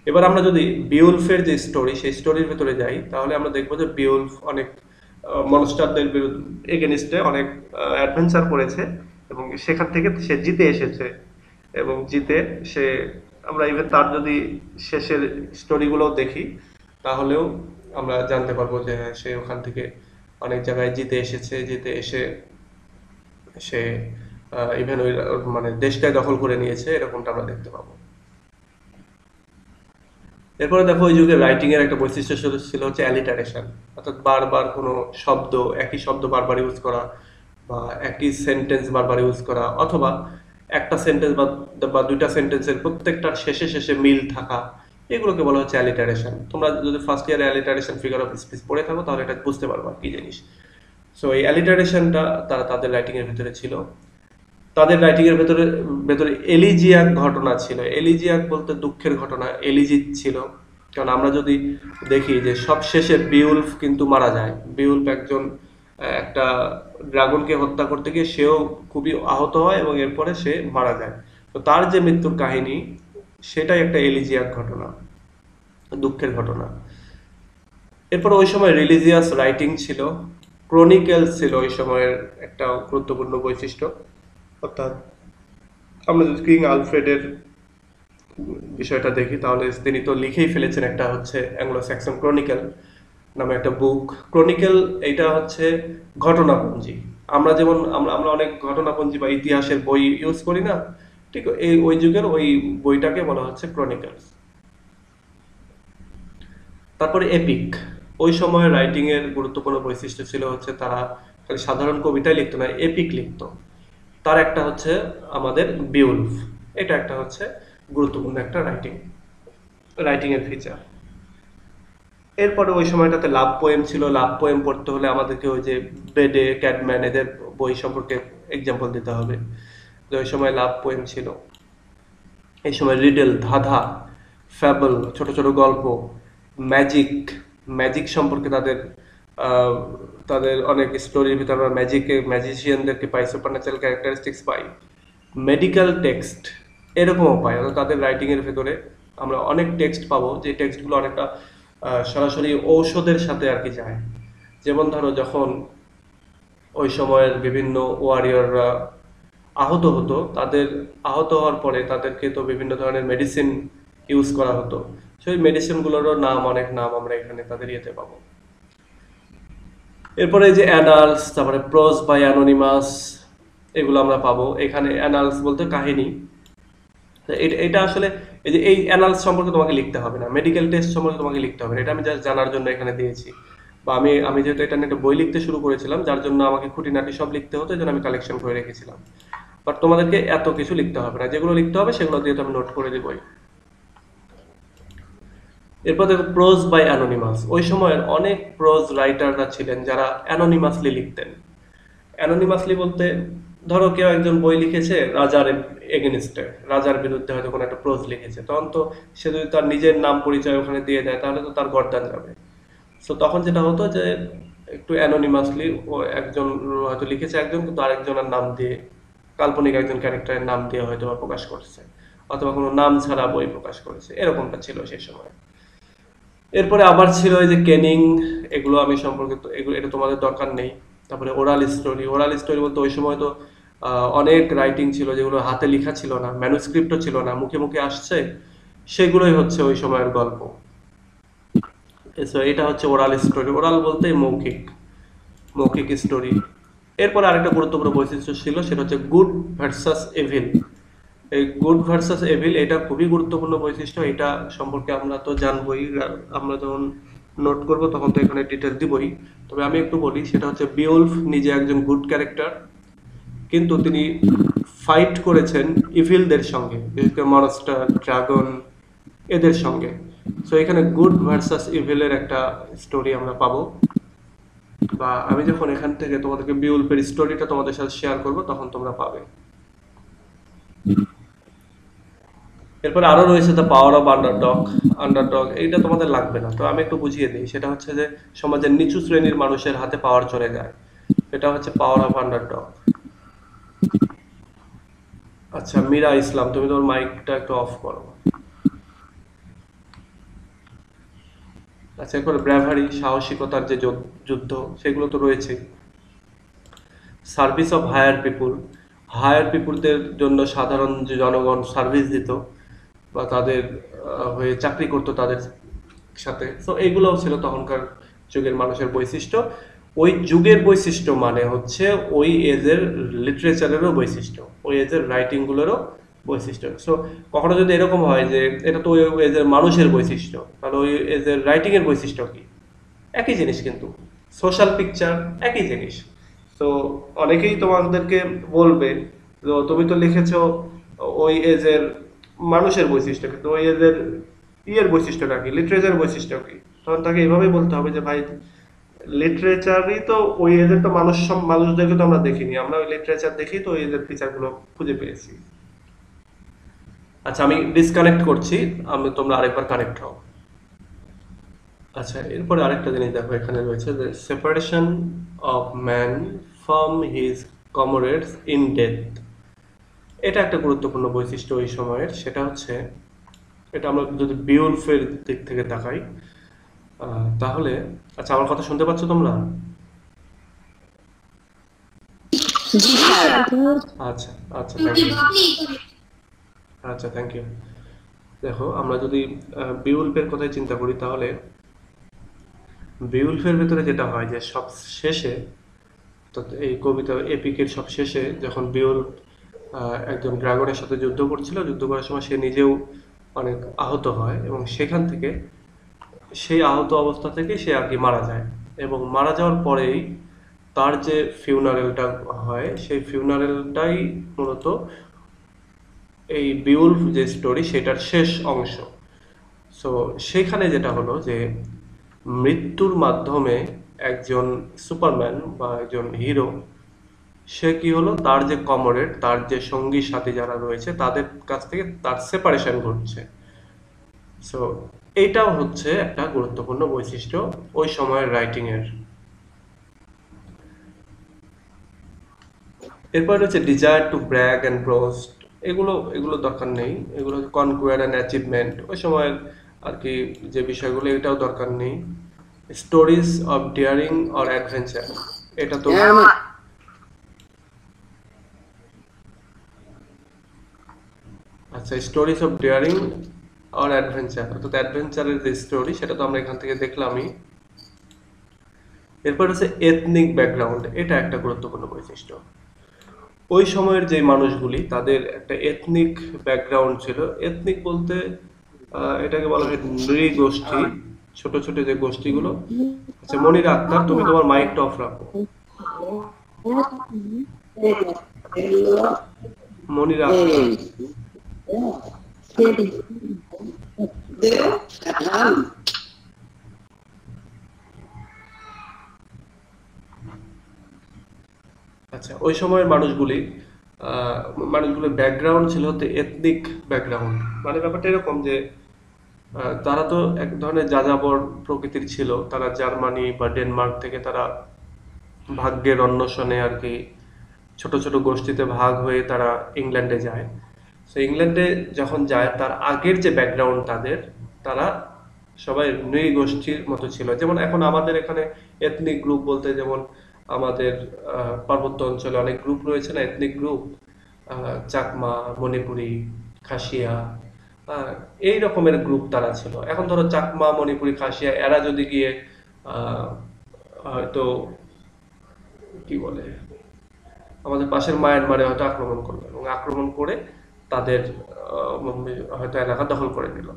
এবার আমরা যদি বিউলফের যে স্টোরি, সেই স্টোরির ভেতরে যাই, তাহলে আমরা দেখবো যে বিউলফ অনেক মনস্টারদের এগেনিস্টে অনেক অ্যাডভেঞ্চার করেছে এবং সেখান থেকে সে জিতে এসেছে। এবং জিতে সে, আমরা ইভেন তার যদি শেষের স্টোরিগুলো দেখি, তাহলেও আমরা জানতে পারবো যে হ্যাঁ, সে ওখান থেকে অনেক জায়গায় জিতে এসেছে। জিতে এসে সে ইভেন ওই মানে দেশটাই দখল করে নিয়েছে, এরকমটা আমরা দেখতে পাবো। এরপরে দেখো, ওই যুগে রাইটিং এর একটা বৈশিষ্ট্য ছিল হচ্ছে অ্যালিটারেশন, অর্থাৎ বারবার কোনো শব্দ, একই শব্দ বারবার ইউজ করা, বা একই সেন্টেন্স বারবার ইউজ করা, অথবা একটা সেন্টেন্স বা দুইটা সেন্টেন্সের প্রত্যেকটার শেষে শেষে মিল থাকা, এগুলোকে বলা হচ্ছে অ্যালিটারেশন। তোমরা যদি ফার্স্ট ইয়ারে অ্যালিটারেশন ফিগার অফ স্পিচ পড়ে থাকো, তাহলে এটা বুঝতে পারবা কি জিনিস। সো এই অ্যালিটারেশনটা তারা তাদের রাইটিং এর ভিতরে ছিল। তাদের রাইটিং এর ভেতরে ভেতরে এলিজিয়াক ঘটনা ছিল। এলিজিয়াক বলতে দুঃখের ঘটনা, এলিজিক ছিল। কারণ আমরা যদি দেখি যে সব শেষে বিউলফ কিন্তু মারা যায়। বিউলফ একজন একটা ড্রাগনকে হত্যা করতে গিয়ে সেও খুবই আহত হয় এবং এরপরে সে মারা যায়। তো তার যে মৃত্যুর কাহিনী, সেটাই একটা এলিজিয়াক ঘটনা, দুঃখের ঘটনা। এরপর ওই সময় রিলিজিয়াস রাইটিং ছিল, ক্রনিকেলস ছিল ওই সময়ের একটা গুরুত্বপূর্ণ বৈশিষ্ট্য। অর্থাৎ আমরা যদি কিং আলফ্রেডের বিষয়টা দেখি, তাহলে তিনি তো লিখেই ফেলেছেন একটা হচ্ছে অ্যাংলো স্যাক্সন ক্রনিকেল নামে একটা বুক। ক্রনিকেল এইটা হচ্ছে ঘটনাপঞ্জি। আমরা যেমন আমরা আমরা অনেক ঘটনাপঞ্জি বা ইতিহাসের বই ইউজ করি না, ঠিক এই ওই যুগের ওই বইটাকে বলা হচ্ছে ক্রনিকেলস। তারপরে এপিক, ওই সময় রাইটিং এর গুরুত্বপূর্ণ বৈশিষ্ট্য ছিল হচ্ছে তারা খালি সাধারণ কবিতাই লিখতো না, এপিক লিখতো। তার একটা হচ্ছে আমাদের বিউলফ, এটা একটা হচ্ছে গুরুত্বপূর্ণ একটা রাইটিং এর ফিচার। এরপরে ওই সময়টাতে লাভ পোয়েম ছিল। লাভ পোয়েম পড়তে হলে আমাদেরকে ওই যে বেডে, ক্যাডম্যান, এদের বই সম্পর্কে এক্সাম্পল দিতে হবে, যে ওই সময় লাভ পোয়েম ছিল। এই সময় রিডেল, ধাঁধা, ফ্যাবল, ছোট ছোট গল্প, ম্যাজিক, ম্যাজিক সম্পর্কে তাদের আহ, তাদের অনেক স্টোরির ভিতরে আমরা ম্যাজিশিয়ানদেরকে পাই, সুপারন্যাচারাল ক্যারেক্টারিস্টিক্স পাই, মেডিকেল টেক্সট এরকমও পাই। অর্থাৎ তাদের রাইটিং এর ভেতরে আমরা অনেক টেক্সট পাবো, যে টেক্সটগুলো অনেকটা সরাসরি ঔষধের সাথে আর কি যায়। যেমন ধরো যখন ওই সময়ের বিভিন্ন ওয়ারিয়ররা আহত হতো, তাদের আহত হওয়ার পরে তাদেরকে তো বিভিন্ন ধরনের মেডিসিন ইউজ করা হতো। সেই মেডিসিনগুলোরও নাম, অনেক নাম আমরা এখানে তাদের ইয়েতে পাবো। এরপরে যে অ্যানালস, তারপরে প্রোজ বাই অ্যানোনিমাস, এগুলো আমরা পাবো এখানে। অ্যানালস বলতে কাহিনী। এটা আসলে এই যে এই অ্যানালস সম্পর্কে তোমাকে লিখতে হবে না, মেডিকেল টেস্ট সম্পর্কে তোমাকে লিখতে হবে না, এটা আমি জাস্ট জানার জন্য এখানে দিয়েছি। বা আমি আমি যেহেতু এটা নিয়ে একটা বই লিখতে শুরু করেছিলাম, যার জন্য আমাকে খুঁটিনাটি সব লিখতে হতো, এই জন্য আমি কালেকশন করে রেখেছিলাম। বাট তোমাদেরকে এত কিছু লিখতে হবে না, যেগুলো লিখতে হবে সেগুলো দিয়ে তো আমি নোট করে দিবই। এরপর দেখো প্রোজ বাই অ্যানোনিমাস। ওই সময়ের অনেক প্রোজ রাইটাররা ছিলেন যারা অ্যানোনিমাসলি লিখতেন। অ্যানোনিমাসলি বলতে ধরো কেউ একজন বই লিখেছে রাজার এগেনিস্টে, রাজার বিরুদ্ধে হয়তো কোনো একটা প্রোজ লিখেছে, তখন তো সে যদি তার নিজের নাম পরিচয় ওখানে দিয়ে দেয়, তাহলে তো তার গর্দান যাবে। সো তখন যেটা হতো যে একটু অ্যানোনিমাসলি ও একজন হয়তো লিখেছে একজন, কিন্তু আরেকজনের নাম দিয়ে, কাল্পনিক একজন ক্যারেক্টারের নাম দিয়ে হয়তো বা প্রকাশ করছে, অথবা কোনো নাম ছাড়া বই প্রকাশ করেছে, এরকমটা ছিল সেই সময়। এরপরে আবার ছিল এই যে কেনিং, এগুলো আমি সম্পর্কে এগুলো এটা তোমাদের দরকার নেই। তারপরে ওরাল স্টোরি। ওরাল স্টোরি বলতে ওই সময় তো অনেক রাইটিং ছিল যেগুলো হাতে লেখা ছিল না, ম্যানুস্ক্রিপ্টও ছিল না, মুখে মুখে আসছে, সেগুলোই হচ্ছে ওই সময়ের গল্প। এটা হচ্ছে ওরাল স্টোরি। ওরাল বলতে মৌখিক, মৌখিক স্টোরি। এরপরে আরেকটা গুরুত্বপূর্ণ বৈশিষ্ট্য ছিল, সেটা হচ্ছে গুড ভার্সাস এভিল। এই গুড ভার্সাস এভিল এটা খুবই গুরুত্বপূর্ণ বৈশিষ্ট্য। এটা সম্পর্কে আমরা তো জানবোই, আমরা যখন নোট করব তখন তো এখানে ডিটেল দিবই। তবে আমি একটু বলি, সেটা হচ্ছে বিওলফ নিজে একজন গুড ক্যারেক্টার, কিন্তু তিনি ফাইট করেছেন ইভিলদের সঙ্গে, বিশেষ করে মনস্টার, ড্রাগন, এদের সঙ্গে। সো এখানে গুড ভার্সাস ইভিলের একটা স্টোরি আমরা পাবো, বা আমি যখন এখান থেকে তোমাদেরকে বিউলফের স্টোরিটা তোমাদের সাথে শেয়ার করব তখন তোমরা পাবে। এরপরে আরো রয়েছে the power of underdog. Underdog এইটা তোমাদের লাগবে না, তো আমি একটু বুঝিয়ে দিই। সেটা হচ্ছে যে সমাজের নিচু শ্রেণীর মানুষের হাতে পাওয়ার চলে যায়, এটা হচ্ছে পাওয়ার অফ আন্ডারডগ। আচ্ছা মীরা ইসলাম, তুমি তোমার মাইকটা একটু অফ করো। আচ্ছা এরপরে ব্র্যাভারি, সাহসিকতার যে যুদ্ধ, সেগুলো তো রয়েছে। Service of higher people, higher পিপুলদের জন্য সাধারণ যে জনগণ সার্ভিস দিত বা তাদের হয়ে চাকরি করতো তাদের সাথে, তো এইগুলোও ছিল তখনকার যুগের মানুষের বৈশিষ্ট্য। ওই যুগের বৈশিষ্ট্য মানে হচ্ছে ওই এজের লিটারেচারেরও বৈশিষ্ট্য, ওই এজের রাইটিংগুলোরও বৈশিষ্ট্য। সো কখনো যদি এরকম হয় যে এটা তো ওই এজের মানুষের বৈশিষ্ট্য, তাহলে ওই এজের রাইটিংয়ের বৈশিষ্ট্য কি? একই জিনিস, কিন্তু সোশ্যাল পিকচার একই জিনিস। তো অনেকেই তোমাদেরকে বলবে, তো তুমি তো লিখেছো ওই এজের মানুষের বৈশিষ্ট্য, কিন্তু ওই এজের ইয়ের বৈশিষ্ট্যটা কি, লিটারেচার বৈশিষ্ট্য কি? তখন তাকে এভাবেই বলতে হবে যে ভাই লিটারেচারই তো ওই এজের, তো মানুষ সব মানুষদেরকে তো আমরা দেখিনি, আমরা ওই লিটারেচার দেখি তো ওই এজের ফিচারগুলো খুঁজে পেয়েছি। আচ্ছা আমি ডিসকানেক্ট করছি, আমি তোমরা আরেকবার কানেক্ট হও। আচ্ছা এরপরে আরেকটা জিনিস দেখো, এখানে রয়েছে যে separation of man from his comrades in death. এটা একটা গুরুত্বপূর্ণ বৈশিষ্ট্য ওই সময়ের। সেটা হচ্ছে, এটা আমরা যদি বিউলফের দিক থেকে তাকাই তাহলে, আচ্ছা আমার কথা শুনতে পাচ্ছ তোমরা? জি স্যার। আচ্ছা আচ্ছা থ্যাংক ইউ। আচ্ছা থ্যাংক ইউ। দেখো আমরা যদি বিউলফের কথাই চিন্তা করি, তাহলে বিউলফের ভেতরে যেটা হয় যে সব শেষে, তো এই কবিতা এপিকের সব শেষে যখন বিউল একজন ড্রাগনের সাথে যুদ্ধ করছিল, যুদ্ধ করার সময় সে নিজেও অনেক আহত হয়, এবং সেখান থেকে সেই আহত অবস্থা থেকে সে আর কি মারা যায়। এবং মারা যাওয়ার পরেই তার যে ফিউনারেলটা হয়, সেই ফিউনারেলটাই মূলত এই বিউলফ যে স্টোরি সেটার শেষ অংশ। সো সেখানে যেটা হলো যে মৃত্যুর মাধ্যমে একজন সুপারম্যান বা একজন হিরো, সে কি হলো, তার যে কমরেড, তার যে সঙ্গী সাথী যারা রয়েছে তাদের কাছ থেকে তার সেপারেশন ঘটছে। সো এইটাও হচ্ছে একটা গুরুত্বপূর্ণ বৈশিষ্ট্য ওই সময়ের রাইটিং এর। এরপর হচ্ছে desire to brag and broast. এগুলো এগুলো দরকার নেই, এগুলো কনকুয়ার অ্যান্ড অ্যাচিভমেন্ট ওই সময়ের আর কি যে বিষয়গুলো, এটাও দরকার নেই। স্টোরিজ অফ ডিয়ারিং অর অ্যাডভেঞ্চার, এটা তো আচ্ছা স্টোরিজ অফ ডিয়ারিং অর অ্যাডভেঞ্চার, অর্থাৎ অ্যাডভেঞ্চারের যে স্টোরি সেটা তো আমরা এখান থেকে দেখলামই। এরপর হচ্ছে এথনিক ব্যাকগ্রাউন্ড, এটা একটা গুরুত্বপূর্ণ বৈশিষ্ট্য। ওই সময়ের যে মানুষগুলি তাদের একটা এথনিক ব্যাকগ্রাউন্ড ছিল। এথনিক বলতে এটাকে বলা হয় নৃগোষ্ঠী, ছোট ছোট যে গোষ্ঠীগুলো। আচ্ছা মনিরা আক্তার, তুমি তোমার মাইকটা অফ রাখো। মনিরা আক্তার, আচ্ছা ওই সময়ের মানুষগুলি মানুষগুলোর ব্যাকগ্রাউন্ড ছিল হচ্ছে এথনিক ব্যাকগ্রাউন্ড। মানে ব্যাপারটা এরকম যে তারা তো এক ধরনের যাযাবর প্রকৃতির ছিল, তারা জার্মানি বা ডেনমার্ক থেকে তারা ভাগ্যের অন্বেষণে আর কি ছোট ছোট গোষ্ঠীতে ভাগ হয়ে তারা ইংল্যান্ডে যায়। সো ইংল্যান্ডে যখন যায় তার আগের যে ব্যাকগ্রাউন্ড তাদের, তারা সবাই নৃগোষ্ঠীর মতো ছিল। যেমন এখন আমাদের এখানে এথনিক গ্রুপ বলতে, যেমন আমাদের পার্বত্য অঞ্চলে অনেক গ্রুপ রয়েছে না, এথনিক গ্রুপ, চাকমা, মণিপুরি, খাসিয়া, আহ, এই রকমের গ্রুপ তারা ছিল। এখন ধরো চাকমা, মণিপুরি, খাসিয়া এরা যদি গিয়ে আহ, হয়তো কি বলে আমাদের পাশের মায়ানমারে হয়তো আক্রমণ করলো, এবং আক্রমণ করে তাদের হয়তো এলাকা দখল করে নিল,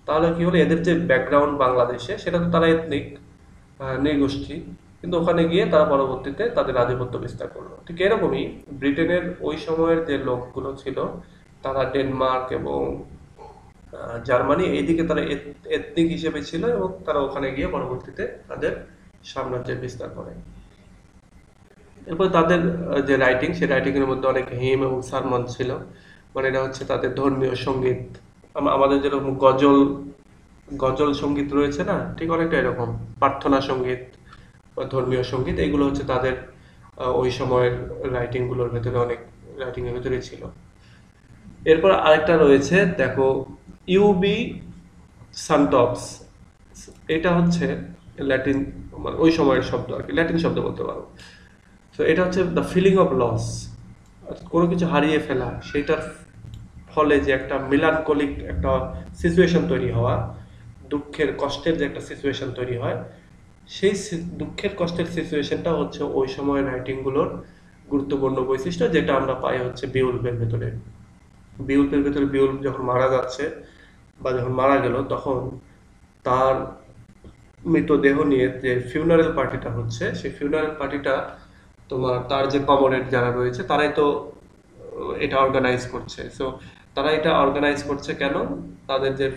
তাহলে কি হলো, এদের যে ব্যাকগ্রাউন্ড বাংলাদেশে সেটা তো তারা এথনিক নৃগোষ্ঠী, কিন্তু ওখানে গিয়ে তারা পরবর্তীতে তাদের আধিপত্য বিস্তার করলো। ঠিক এরকমই ব্রিটেনের ওই সময়ের যে লোকগুলো ছিল, তারা ডেনমার্ক এবং জার্মানি এইদিকে তারা এথনিক হিসেবে ছিল এবং তারা ওখানে গিয়ে পরবর্তীতে তাদের সাম্রাজ্যের বিস্তার করে। এরপর তাদের যে রাইটিং, সেই রাইটিং এর মধ্যে অনেক হিম এবং সারমন ছিল, মানে এটা হচ্ছে তাদের ধর্মীয় সঙ্গীত। আমাদের যেরকম গজল গজল সঙ্গীত রয়েছে না, ঠিক অনেকটা এরকম প্রার্থনা সঙ্গীত বা ধর্মীয় সঙ্গীত, এগুলো হচ্ছে তাদের ওই সময়ের রাইটিং গুলোর ভেতরে, অনেক রাইটিং এর ভেতরে ছিল। এরপর আরেকটা রয়েছে, দেখো, ইউবি সানটপস। এটা হচ্ছে ল্যাটিন, মানে ওই সময়ের শব্দ আর কি, ল্যাটিন শব্দ বলতে পারো। তো এটা হচ্ছে দ্য ফিলিং অফ লস, কোনো কিছু হারিয়ে ফেলা, সেটার ফলে যে একটা মিলানকলিক একটা সিচুয়েশন তৈরি হওয়া, দুঃখের কষ্টের যে একটা সিচুয়েশন তৈরি হয়, সেই দুঃখের কষ্টের সিচুয়েশনটা হচ্ছে ওই সময়ের রাইটিং গুলোর গুরুত্বপূর্ণ বৈশিষ্ট্য, যেটা আমরা পাই হচ্ছে বিউল্পের ভেতরে। বিউল্পের ভেতরে বিউল্প যখন মারা যাচ্ছে বা যখন মারা গেল, তখন তার মৃতদেহ নিয়ে যে ফিউনারেল পার্টিটা হচ্ছে, সেই ফিউনারেল পার্টিটা তোমার তার যে কমরেড যারা রয়েছে তারাই তো এটা অর্গানাইজ করছে। সো তারা এটা অর্গানাইজ করছে কেন? তাদের যে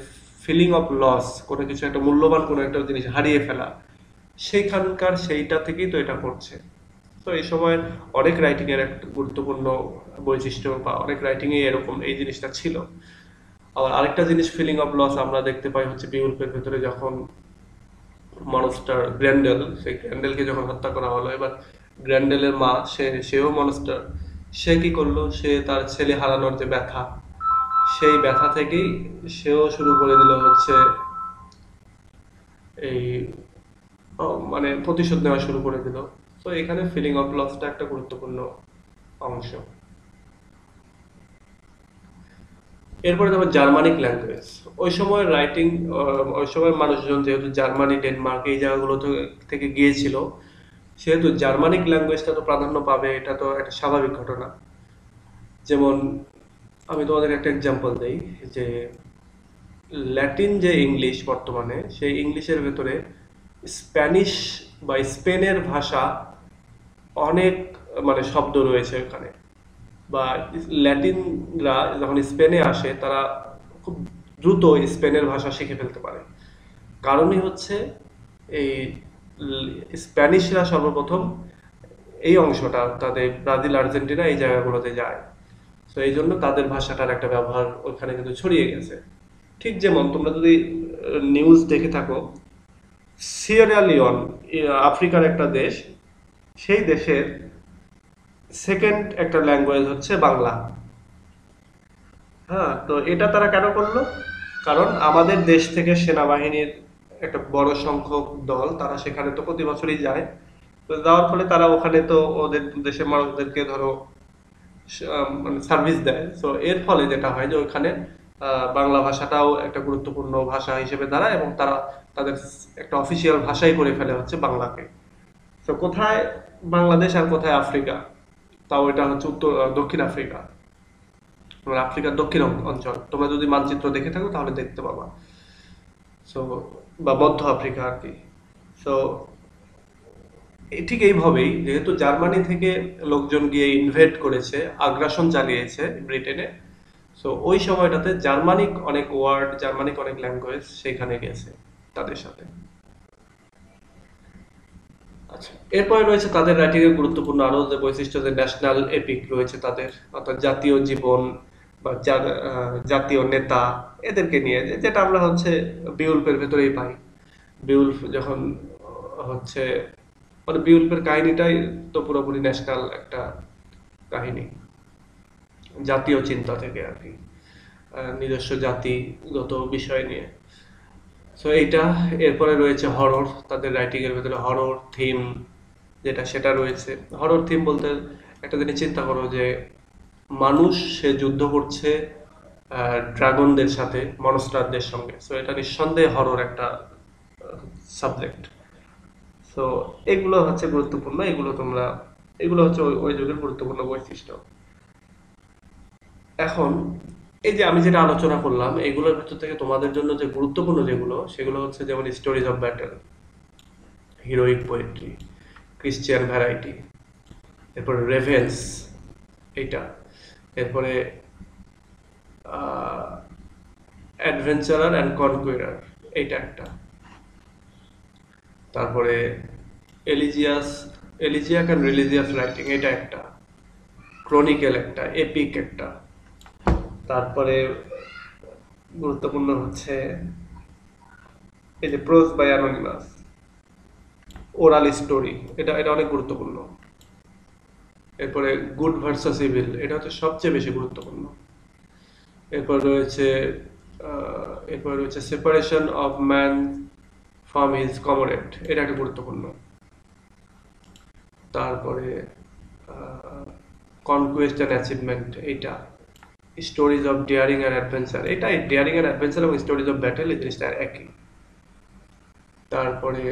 ফিলিং অফ লস, কোনো কিছু একটা মূল্যবান কোনো একটা জিনিস হারিয়ে ফেলা, সেইখানকার সেইটা থেকেই তো এটা করছে। তো এই সময় অনেক রাইটিং এর একটা গুরুত্বপূর্ণ বৈশিষ্ট্য, বা অনেক রাইটিং এ এরকম এই জিনিসটা ছিল। আবার আরেকটা জিনিস ফিলিং অফ লস আমরা দেখতে পাই হচ্ছে বিউল্পের ভেতরে, যখন মনস্টার গ্র্যান্ডেল, সেই গ্র্যান্ডেলকে যখন হত্যা করা হলো, এবার গ্র্যান্ডেলের মা, সেও মনস্টার, সে কি করলো, সে তার ছেলে হারানোর যে ব্যথা, সেই ব্যথা থেকেই সেও শুরু করে দিল হচ্ছে এই মানে প্রতিশোধ নেওয়া শুরু করে দিল। তো এখানে ফিলিং অফ লসটা একটা গুরুত্বপূর্ণ অংশ। এরপরে তোমার জার্মানিক ল্যাঙ্গুয়েজ। ওই সময় রাইটিং, ওই সময় মানুষজন যেহেতু জার্মানি, ডেনমার্ক এই জায়গাগুলো থেকে গিয়েছিল, সেহেতু জার্মানিক ল্যাঙ্গুয়েজটা তো প্রাধান্য পাবে, এটা তো একটা স্বাভাবিক ঘটনা। যেমন আমি তোমাদের একটা এক্সাম্পল দেই, যে ল্যাটিন যে ইংলিশ বর্তমানে, সেই ইংলিশের ভেতরে স্প্যানিশ বা স্পেনের ভাষা অনেক মানে শব্দ রয়েছে ওখানে। বা ল্যাটিনরা যখন স্পেনে আসে, তারা খুব দ্রুত স্পেনের ভাষা শিখে ফেলতে পারে। কারণই হচ্ছে এই স্প্যানিশরা সর্বপ্রথম এই অংশটা, তাদের ব্রাজিল, আর্জেন্টিনা এই জায়গাগুলোতে যায়। তো এই জন্য তাদের ভাষাটার একটা ব্যবহার ওখানে কিন্তু ছড়িয়ে গেছে। ঠিক যেমন তোমরা যদি নিউজ দেখে থাকো, সিয়েরা লিওন, আফ্রিকার একটা দেশ, সেই দেশের সেকেন্ড একটা ল্যাঙ্গুয়েজ হচ্ছে বাংলা। হ্যাঁ, তো এটা তারা কেন করলো? কারণ আমাদের দেশ থেকে সেনাবাহিনীর একটা বড় সংখ্যক দল তারা সেখানে তো প্রতি বছরই যায়। তো যাওয়ার ফলে তারা ওখানে তো ওদের দেশের মানুষদেরকে ধরো মানে সার্ভিস দেয়। তো এর ফলে যেটা হয় যে ওইখানে বাংলা ভাষাটাও একটা গুরুত্বপূর্ণ ভাষা হিসেবে দাঁড়ায়, এবং তারা তাদের একটা অফিসিয়াল ভাষাই করে ফেলে হচ্ছে বাংলাকে। তো কোথায় বাংলাদেশ আর কোথায় আফ্রিকা? তাও এটা হচ্ছে দক্ষিণ আফ্রিকা, মানে আফ্রিকার দক্ষিণ অঞ্চল। তোমরা যদি মানচিত্র দেখে থাকো তাহলে দেখতে পাবা। সো বা মধ্য আফ্রিকা আর কি। সো ঠিক এইভাবেই, যেহেতু জার্মানি থেকে লোকজন গিয়ে ইনভেড করেছে, আগ্রাসন চালিয়েছে ব্রিটেনে, সো ওই সময়টাতে জার্মানিক অনেক ওয়ার্ড, জার্মানিক অনেক ল্যাঙ্গুয়েজ সেখানে গেছে তাদের সাথে। আচ্ছা, এরপরে রয়েছে তাদের রাইটিং এর গুরুত্বপূর্ণ আরো যে বৈশিষ্ট্য, যে ন্যাশনাল এপিক রয়েছে তাদের, অর্থাৎ জাতীয় জীবন বা জাতীয় নেতা, এদেরকে নিয়ে, যেটা আমরা হচ্ছে বিউল্পের ভেতরেই পাই। বিউল্ফ যখন হচ্ছে, মানে বিউল্পের কাহিনীটাই তো পুরোপুরি ন্যাশনাল একটা কাহিনী, জাতীয় চিন্তা থেকে আর কি, নিজস্ব জাতিগত বিষয় নিয়ে। সো এইটা। এরপরে রয়েছে হরর, তাদের রাইটিং এর ভেতরে হরর থিম যেটা, সেটা রয়েছে। হরর থিম বলতে একটা জিনিস চিন্তা করো, যে মানুষ সে যুদ্ধ করছে ড্রাগনদের সাথে, মনস্টারদের সঙ্গে। সো এটা নিঃসন্দেহে হরর একটা সাবজেক্ট। সো এগুলো হচ্ছে গুরুত্বপূর্ণ, এগুলো হচ্ছে ওই যুগের গুরুত্বপূর্ণ বৈশিষ্ট্য। এখন এই যে আমি যেটা আলোচনা করলাম, এগুলোর ভিতর থেকে তোমাদের জন্য যে গুরুত্বপূর্ণ যেগুলো, সেগুলো হচ্ছে যেমন stories of battle, heroic poetry, Christian variety, এরপরে রেভেন্স এইটা, এরপরে অ্যাডভেঞ্চারার অ্যান্ড কনকুইরার, এইটা একটা। তারপরে এলিজিয়াক অ্যান্ড রিলিজিয়াস রাইটিং, এটা একটা। ক্রনিকেল একটা, এপিক একটা। তারপরে গুরুত্বপূর্ণ হচ্ছে এই যে prose by anonymous, oral story, এটা এটা অনেক গুরুত্বপূর্ণ। এরপরে গুড ভার্সাস ইভিল, এটা হচ্ছে সবচেয়ে বেশি গুরুত্বপূর্ণ। এরপর রয়েছে separation of man from his comrade, এটা একটা গুরুত্বপূর্ণ। তারপরে কনকুয়েস্ট অ্যান্ড অ্যাচিভমেন্ট, এইটা। স্টোরিজ অফ ডিয়ারিং অ্যান্ড অ্যাডভেঞ্চার, এটাই ডিয়ারিং অ্যান্ড অ্যাডভেঞ্চার এবং স্টোরিজ অফ ব্যাটেল, এই জিনিসটা একই। তারপরে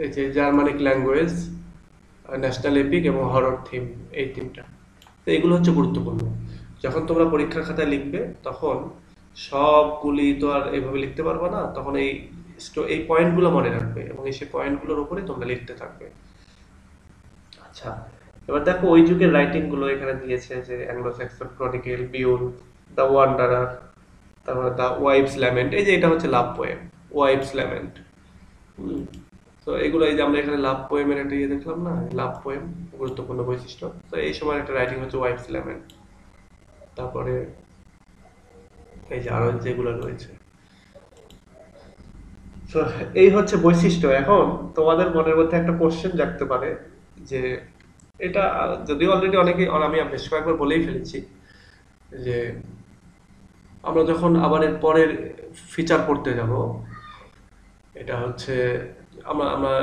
এই যে জার্মানিক ল্যাঙ্গুয়েজ, ন্যাশনাল এপিক এবং হরর থিম, এই তিনটা। তো এগুলো হচ্ছে গুরুত্বপূর্ণ। যখন তোমরা পরীক্ষার খাতায় লিখবে তখন সবগুলি তো আর এইভাবে লিখতে পারবে না, তখন এই পয়েন্টগুলো মনে রাখবে এবং সেই পয়েন্টগুলোর উপরে তোমরা লিখতে থাকবে। আচ্ছা, এবার দেখো ওই যুগের রাইটিং গুলো এখানে দিয়েছে, যে Anglo Saxon chronicle, Beowulf, the wanderer, তারপরে দ্য ওয়াইফস ল্যামেন্ট, এই যে এটা হচ্ছে লাভ পোয়েম, ওয়াইফস ল্যামেন্ট। তো এগুলো এই যে আমরা এখানে লাভ পোয়েমের একটা ইয়ে দেখলাম না, লাভ পোয়েম গুরুত্বপূর্ণ বৈশিষ্ট্য। তো এই সময় একটা রাইটিং হচ্ছে ওয়াইফস ল্যামেন্ট। তারপরে এই যে আরো যেগুলো রয়েছে, তো এই হচ্ছে বৈশিষ্ট্য। এখন তোমাদের মনের মধ্যে একটা কোশ্চেন জাগতে পারে যে এটা যদিও অলরেডি অনেকে, আমি বেশ কয়েকবার বলেই ফেলেছি, যে আমরা যখন আবার এর পরের ফিচার পড়তে যাব, এটা হচ্ছে আমরা আমরা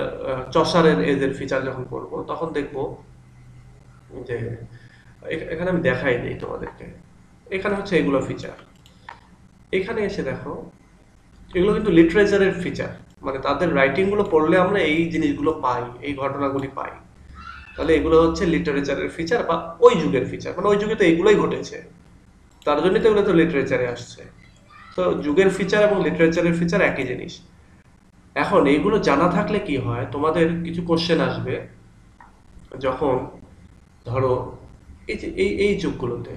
চসারের এজের ফিচার যখন পড়বো তখন দেখব যে এখানে আমি দেখাই দিই তোমাদেরকে, এখানে হচ্ছে এগুলো ফিচার। এখানে এসে দেখো এগুলো কিন্তু লিটারেচারের ফিচার, মানে তাদের রাইটিং গুলো পড়লে আমরা এই জিনিসগুলো পাই, এই ঘটনাগুলি পাই। তাহলে এগুলো হচ্ছে লিটারেচারের ফিচার বা ওই যুগের ফিচার, মানে ওই যুগে তো এগুলোই ঘটেছে, তার জন্যই তো এগুলো তো লিটারেচারে আসছে। তো যুগের ফিচার এবং লিটারেচারের ফিচার একই জিনিস। এখন এইগুলো জানা থাকলে কি হয়, তোমাদের কিছু কোশ্চেন আসবে যখন ধরো এই যে এই যুগগুলোতে,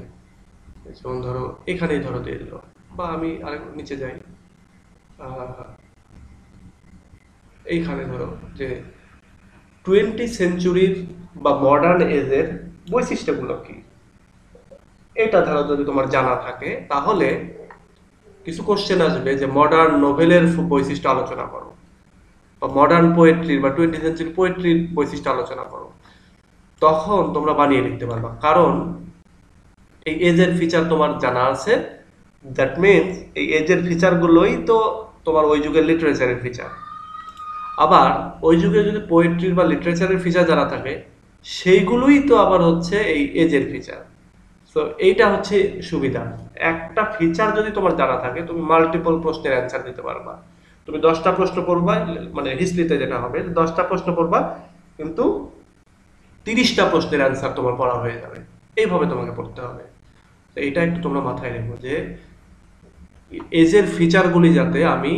যেমন ধরো এখানেই ধরো দিয়ে দিল, বা আমি আরেক নিচে যাই, এইখানে ধরো যে 20 সেঞ্চুরির বা মডার্ন এজের বৈশিষ্ট্যগুলো কি, এটা ধরো যদি তোমার জানা থাকে তাহলে কিছু কোশ্চেন আসবে যে মডার্ন নোভেলের বৈশিষ্ট্য আলোচনা করো, বা মডার্ন পোয়েট্রির বা 20 সেঞ্চুরি পোয়েট্রির বৈশিষ্ট্য আলোচনা করো। তখন তোমরা বানিয়ে লিখতে পারবা, কারণ এই এজের ফিচার তোমার জানা আছে। দ্যাট মিনস এই এজের ফিচারগুলোই তো তোমার ওই যুগের লিটারেচারের ফিচার। আবার ওই যুগে যদি পোয়েট্রির বা লিটারেচারের ফিচার জানা থাকে, সেইগুলোই তো আবার হচ্ছে এই এজের ফিচার। তো এইটা হচ্ছে সুবিধা, একটা ফিচার যদি তোমার জানা থাকে তুমি মাল্টিপল প্রশ্নের অ্যান্সার দিতে পারবা। তুমি 10টা প্রশ্ন পড়বা, মানে হিস্ট্রিতে যেটা হবে 10টা প্রশ্ন পড়বা, কিন্তু 30টা প্রশ্নের অ্যান্সার তোমার পড়া হয়ে যাবে। এইভাবে তোমাকে পড়তে হবে। তো এটা একটু তোমরা মাথায় রেখো যে এজের ফিচারগুলি যাতে আমি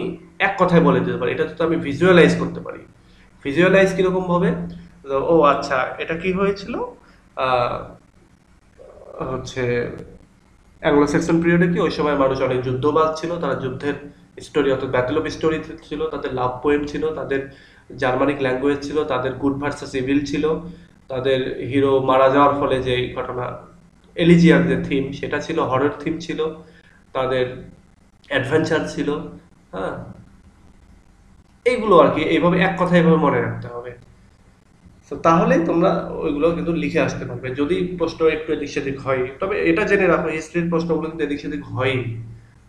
এক কথায় বলে দিতে পারি, এটা তো আমি ভিজুয়ালাইজ করতে পারি। ভিজুয়ালাইজ কিরকম ভাবে, ও আচ্ছা এটা কি হয়েছিল, হচ্ছে অ্যাংলো স্যাক্সন পিরিয়ডে কি ওই সময় মানুষ অনেক যুদ্ধবাজ ছিল, তারা যুদ্ধের স্টোরি অর্থাৎ ব্যাটল অফ স্টোরি ছিল, তাদের লাভ পোয়েম ছিল, তাদের জার্মানিক ল্যাঙ্গুয়েজ ছিল, তাদের গুড ভার্সাস ইভিল ছিল, তাদের হিরো মারা যাওয়ার ফলে যে ঘটনা, এলিজিয়ার যে থিম সেটা ছিল, হরর থিম ছিল, তাদের অ্যাডভেঞ্চার ছিল। হ্যাঁ, এইগুলো আর কি এইভাবে এক কথায় এভাবে মনে রাখতে হবে। তো তাহলে তোমরা ওইগুলো কিন্তু লিখে আসতে পারবে। যদি প্রশ্ন একটু এদিক সেদিক হয়, তবে এটা জেনে রাখো হিস্ট্রির প্রশ্নগুলো কিন্তু এদিক সেদিক হয়ই।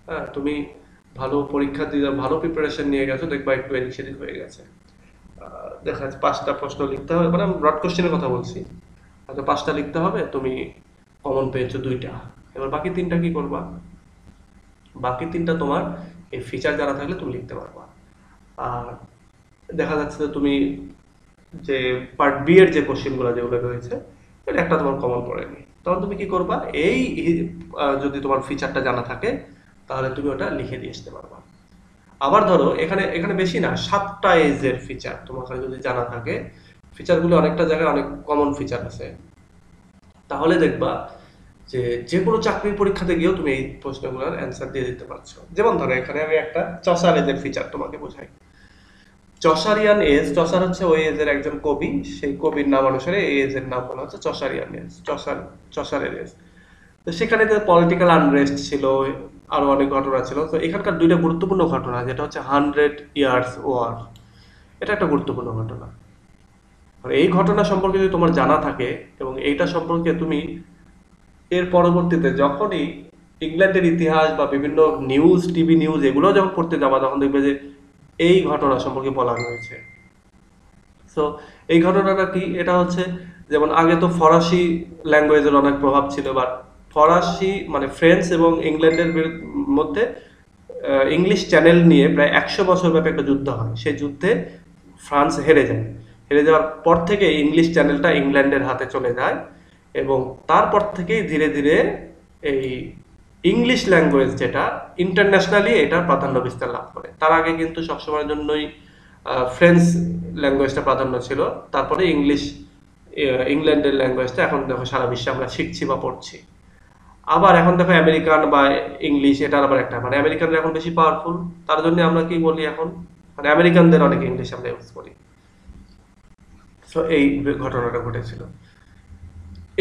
হ্যাঁ, তুমি ভালো পরীক্ষা দিয়ে ভালো প্রিপারেশন নিয়ে গেছো, দেখবা একটু এদিক সেদিক হয়ে গেছে। দেখা যাচ্ছে 5টা প্রশ্ন লিখতে হবে, মানে আমি ব্রড কোশ্চেনের কথা বলছি, হয়তো 5টা লিখতে হবে, তুমি কমন পেয়েছো 2টা, এবার বাকি 3টা কি করবা? বাকি 3টা তোমার এই ফিচার জানা থাকলে তুমি লিখতে পারবা। আর দেখা যাচ্ছে যে তুমি যে পার্ট বি এর যে কোশ্চেনগুলো যেগুলো রয়েছে এটা একটা তোমার কমন পড়েনি, তখন তুমি কি করবা, এই যদি তোমার ফিচারটা জানা থাকে তাহলে তুমি ওটা লিখে দিয়ে আসতে পারবা। আবার ধরো এখানে এখানে বেশি না, 7টা এজের ফিচার তোমার কাছে যদি জানা থাকে, ফিচারগুলো অনেকটা জায়গায় অনেক কমন ফিচার আছে, তাহলে দেখবা যে যে কোনো চাকরির পরীক্ষাতে গিয়েও তুমি এই প্রশ্নগুলোর অ্যান্সার দিয়ে দিতে পারছো। যেমন ধরো এখানে আমি একটা চসার এজের ফিচার তোমাকে বোঝাই। চসারিয়ান এজ, চসার হচ্ছে ওই এজের একজন কবি, সেই কবির নাম অনুসারে এই এজের নাম বলা হচ্ছে চসারিয়ান এজ, চসারের এজ। তো সেখানে যে পলিটিক্যাল আনরেস্ট ছিল, আরো অনেক ঘটনা ছিল। তো এখানকার দুইটা গুরুত্বপূর্ণ ঘটনা, যেটা হচ্ছে 100 ইয়ার্স ওয়ার, এটা একটা গুরুত্বপূর্ণ ঘটনা। আর এই ঘটনা সম্পর্কে যদি তোমার জানা থাকে এবং এইটা সম্পর্কে তুমি এর পরবর্তীতে যখনই ইংল্যান্ডের ইতিহাস বা বিভিন্ন নিউজ, টিভি নিউজ এগুলো যখন পড়তে যাবা, তখন দেখবে যে এই ঘটনা সম্পর্কে বলা হয়েছে। সো এই ঘটনাটা কি, এটা হচ্ছে যেমন আগে তো ফরাসি ল্যাঙ্গুয়েজের অনেক প্রভাব ছিল, বাট ফরাসি মানে ফ্রেঞ্চ এবং ইংল্যান্ডের মধ্যে ইংলিশ চ্যানেল নিয়ে প্রায় 100 বছর ব্যাপী একটা যুদ্ধ হয়। সেই যুদ্ধে ফ্রান্স হেরে যায়। হেরে যাওয়ার পর থেকে ইংলিশ চ্যানেলটা ইংল্যান্ডের হাতে চলে যায় এবং তারপর থেকেই ধীরে ধীরে এই ইংলিশ ল্যাঙ্গুয়েজ যেটা ইন্টারন্যাশনালি এটার প্রাধান্য বিস্তার লাভ করে। তার আগে কিন্তু সবসময়ের জন্যই ফ্রেঞ্চ ল্যাঙ্গুয়েজটা প্রাধান্য ছিল, তারপরে ইংল্যান্ডের ল্যাঙ্গুয়েজটা এখন দেখো সারা বিশ্বে আমরা শিখছি বা পড়ছি। আবার এখন দেখো আমেরিকান বা ইংলিশ, এটার আবার একটা মানে আমেরিকানরা এখন বেশি পাওয়ারফুল, তার জন্য আমরা কি বলি এখন, মানে আমেরিকানদের অনেক ইংলিশ আমরা ইউজ করি। সো এই ঘটনাটা ঘটেছিল।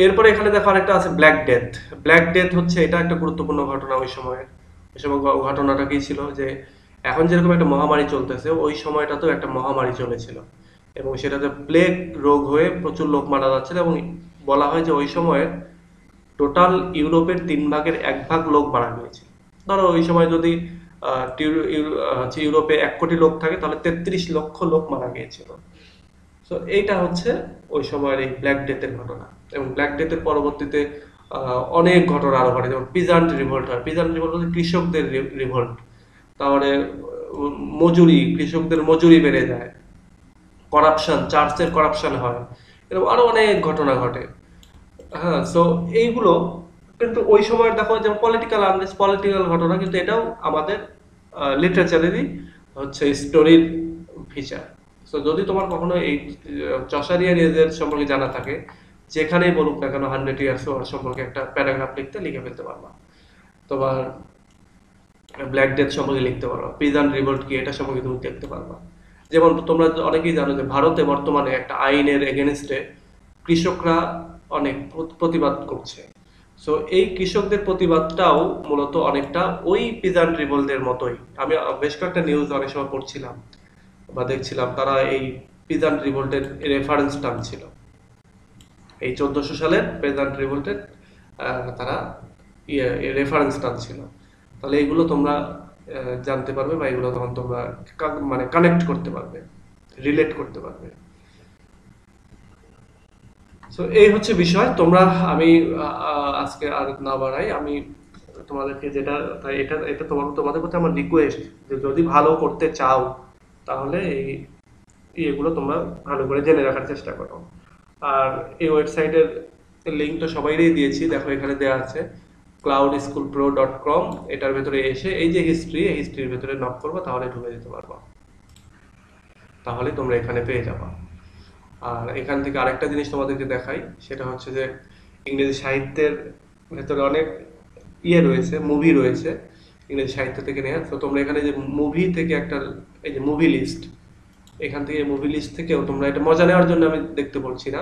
এরপরে এখানে দেখো আরেকটা আছে ব্ল্যাক ডেথ। ব্ল্যাক ডেথ হচ্ছে এটা একটা গুরুত্বপূর্ণ ঘটনা ওই সময়ের। ওই সময় ঘটনাটা কি ছিল যে এখন যেরকম একটা মহামারী চলতেছে, ওই সময়টাতেও একটা মহামারী চলেছিল এবং সেটাতে প্লেগ রোগ হয়ে প্রচুর লোক মারা যাচ্ছিল এবং বলা হয় যে ওই সময়ের টোটাল ইউরোপের 1/3 লোক মারা গিয়েছে। ধরো ওই সময় যদি ইউরোপে 1 কোটি লোক থাকে, তাহলে 33 লক্ষ লোক মারা গিয়েছিল। তো এইটা হচ্ছে ওই সময়ের এই ব্ল্যাক ডেথের ঘটনা। এবং ব্ল্যাক ডেথের পরবর্তীতে অনেক ঘটনা আরো ঘটে, যেমন পিজান্ট রিভোল্ট হয়। পিজান্ট রিভোল্ট হচ্ছে কৃষকদের রিভোল্ট। তাহলে কৃষকদের মজুরি বেড়ে যায়, করাপশন, চার্চের করাপশন হয়, এরকম আরো অনেক ঘটনা ঘটে। হ্যাঁ, সো এইগুলো কিন্তু ওই সময়ের দেখো যেমন পলিটিক্যাল আনরেস্ট, পলিটিক্যাল ঘটনা, কিন্তু এটাও আমাদের লিটারেচারেরই হচ্ছে স্টোরির ফিচার। সো যদি তোমার কখনো এই চসারিয়ান এজের সম্পর্কে জানা থাকে, যেখানেই বলুক না কেন 100 ইয়ার্স ওয়ার সম্পর্কে একটা প্যারাগ্রাফ লিখতে লিখে ফেলতে পারবা। তোমার ব্ল্যাক ডেথ সম্পর্কে লিখতে পারবা, পিজান রিভোল্ট কি এটা সম্পর্কে তুমি লিখতে পারবা। যেমন তোমরা অনেকেই জানো যে ভারতে বর্তমানে একটা আইনের এগেনস্টে কৃষকরা অনেক প্রতিবাদ করছে। সো এই কৃষকদের প্রতিবাদটাও মূলত অনেকটা ওই পিজান রিভোল্টের মতোই। আমি বেশ কয়েকটা নিউজ অনেক সময় পড়ছিলাম বা দেখছিলাম, তারা এই পিজান রিভোল্টের রেফারেন্স টানছিল। এই 1400 সালের পিজান রিভোল্টের তারা রেফারেন্স টানছিল। তাহলে এগুলো তোমরা জানতে পারবে বা এগুলো তখন তোমরা মানে কানেক্ট করতে পারবে, রিলেট করতে পারবে। সো এই হচ্ছে বিষয়। তোমরা আমি আজকে আর না বাড়াই, আমি তোমাদেরকে যেটা, তাই এটা এটা তোমাদের প্রতি আমার রিকোয়েস্ট যে যদি ভালো করতে চাও তাহলে এই এগুলো তোমরা ভালো করে জেনে রাখার চেষ্টা করো। আর এই ওয়েবসাইটের লিঙ্ক তো সবাইরই দিয়েছি, দেখো এখানে দেওয়া আছে cloudschoolpro.com। এটার ভেতরে এসে এই যে হিস্ট্রি, এই হিস্ট্রির ভেতরে নক করবা, তাহলে ঢুকে যেতে পারবা, তাহলে তোমরা এখানে পেয়ে যাবা। আর এখান থেকে আরেকটা জিনিস তোমাদেরকে দেখাই, সেটা হচ্ছে যে ইংরেজি সাহিত্যের ভেতরে অনেক রয়েছে, মুভি রয়েছে ইংরেজি সাহিত্য থেকে নেওয়া। তো তোমরা এখানে যে মুভি থেকে একটা, এই যে মুভি লিস্ট, এখান থেকে মুভি লিস্ট থেকেও তোমরা, এটা মজা নেওয়ার জন্য আমি দেখতে বলছি না,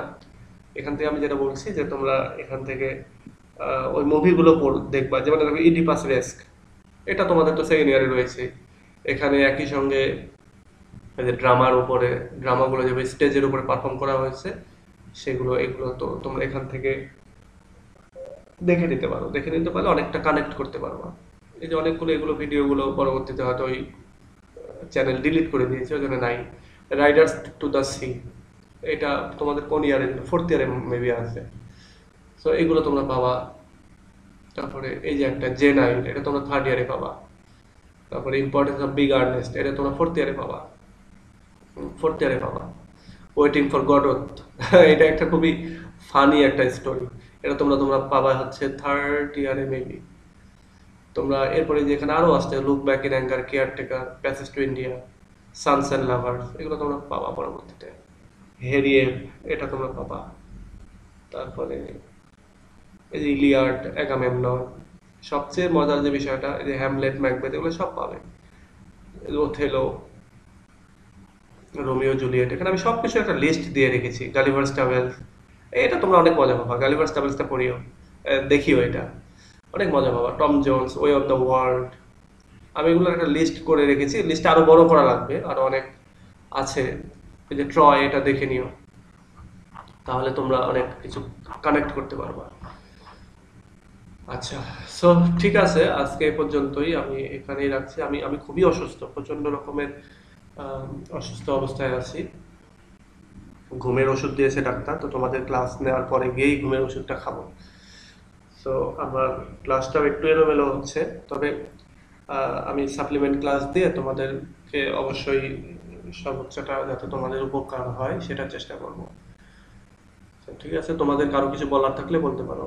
এখান থেকে আমি যেটা বলছি যে তোমরা এখান থেকে ওই মুভিগুলো দেখবা। যেমন দেখো ইডিপাস রেস্ক, এটা তোমাদের তো সেকেন্ড ইয়ারে রয়েছে। এখানে একই সঙ্গে ড্রামার উপরে, ড্রামাগুলো যেভাবে স্টেজের উপরে পারফর্ম করা হয়েছে সেগুলো, এগুলো তো তোমরা এখান থেকে দেখে নিতে পারো। দেখে নিতে পারলে অনেকটা কানেক্ট করতে পারবা। এই যে অনেকগুলো এগুলো ভিডিওগুলো পরবর্তীতে হয়তো ওই চ্যানেল ডিলিট করে দিয়েছে, ওই জন্য নাই। রাইডার্স টু দ্য সি, এটা তোমাদের কোন ইয়ারে, 4th ইয়ারে মেবি আছে। সো এগুলো তোমরা পাবা। তারপরে এই যে একটা জেনাইল, এটা তোমরা 3rd ইয়ারে পাবা। তারপরে ইম্পর্টেন্স অফ বিগ আর্নেস্ট, এটা তোমরা 4th ইয়ারে পাবা। 4th ইয়ারে পাবা। ওয়েটিং ফর গডত, এটা একটা খুবই ফানি একটা স্টোরি, এটা তোমরা পাবা হচ্ছে 3rd ইয়ারে মেবি। তোমরা এরপরে যে এখানে আরো আসছে look back in anger, caretaker, passage to India, Sans and lovers, এগুলো তোমরা পাবা পরবর্তীতে। হেরিয়ের, এটা তোমরা পাবা। তারপরে এই যে ইলিয়াড, অ্যাগামেমনন, সবচেয়ে মজার যে বিষয়টা এই যে হ্যামলেট, ম্যাকবেথ এগুলো সব পাবে, ওথেলো, রোমিও জুলিয়েট, এখানে আমি সবকিছু একটা লিস্ট দিয়ে রেখেছি। গালিভার্স ট্রাভেলস, এটা তোমরা অনেক মজা পাবা, গালিভার্স ট্রাভেলসটা পড়িও, দেখিও, এটা অনেক মজা পাবা। Tom Jones, way of the world, আমি এগুলো একটা লিস্ট করে রেখেছি, লিস্ট আরো বড় করা লাগবে, আরো অনেক আছে। এই যে ট্রয়, এটা দেখে নিও, তাহলে তোমরা অনেক কিছু কানেক্ট করতে পারবা। আচ্ছা, সো ঠিক আছে, আজকে এই পর্যন্তই, আমি এখানেই রাখছি। আমি আমি খুবই অসুস্থ, প্রচন্ড রকমের অসুস্থ অবস্থায় আছি। ঘুমের ওষুধ দিয়েছে ডাক্তার, তো তোমাদের ক্লাস নেওয়ার পরে গিয়েই ঘুমের ওষুধটা খাবো। সো আমার ক্লাসটাও একটু এলোমেলো হচ্ছে, তবে আমি সাপ্লিমেন্ট ক্লাস দিয়ে তোমাদেরকে অবশ্যই সর্বোচ্চটা যাতে তোমাদের উপকার হয় সেটা চেষ্টা করবো। তো ঠিক আছে, তোমাদের কারো কিছু বলার থাকলে বলতে পারো।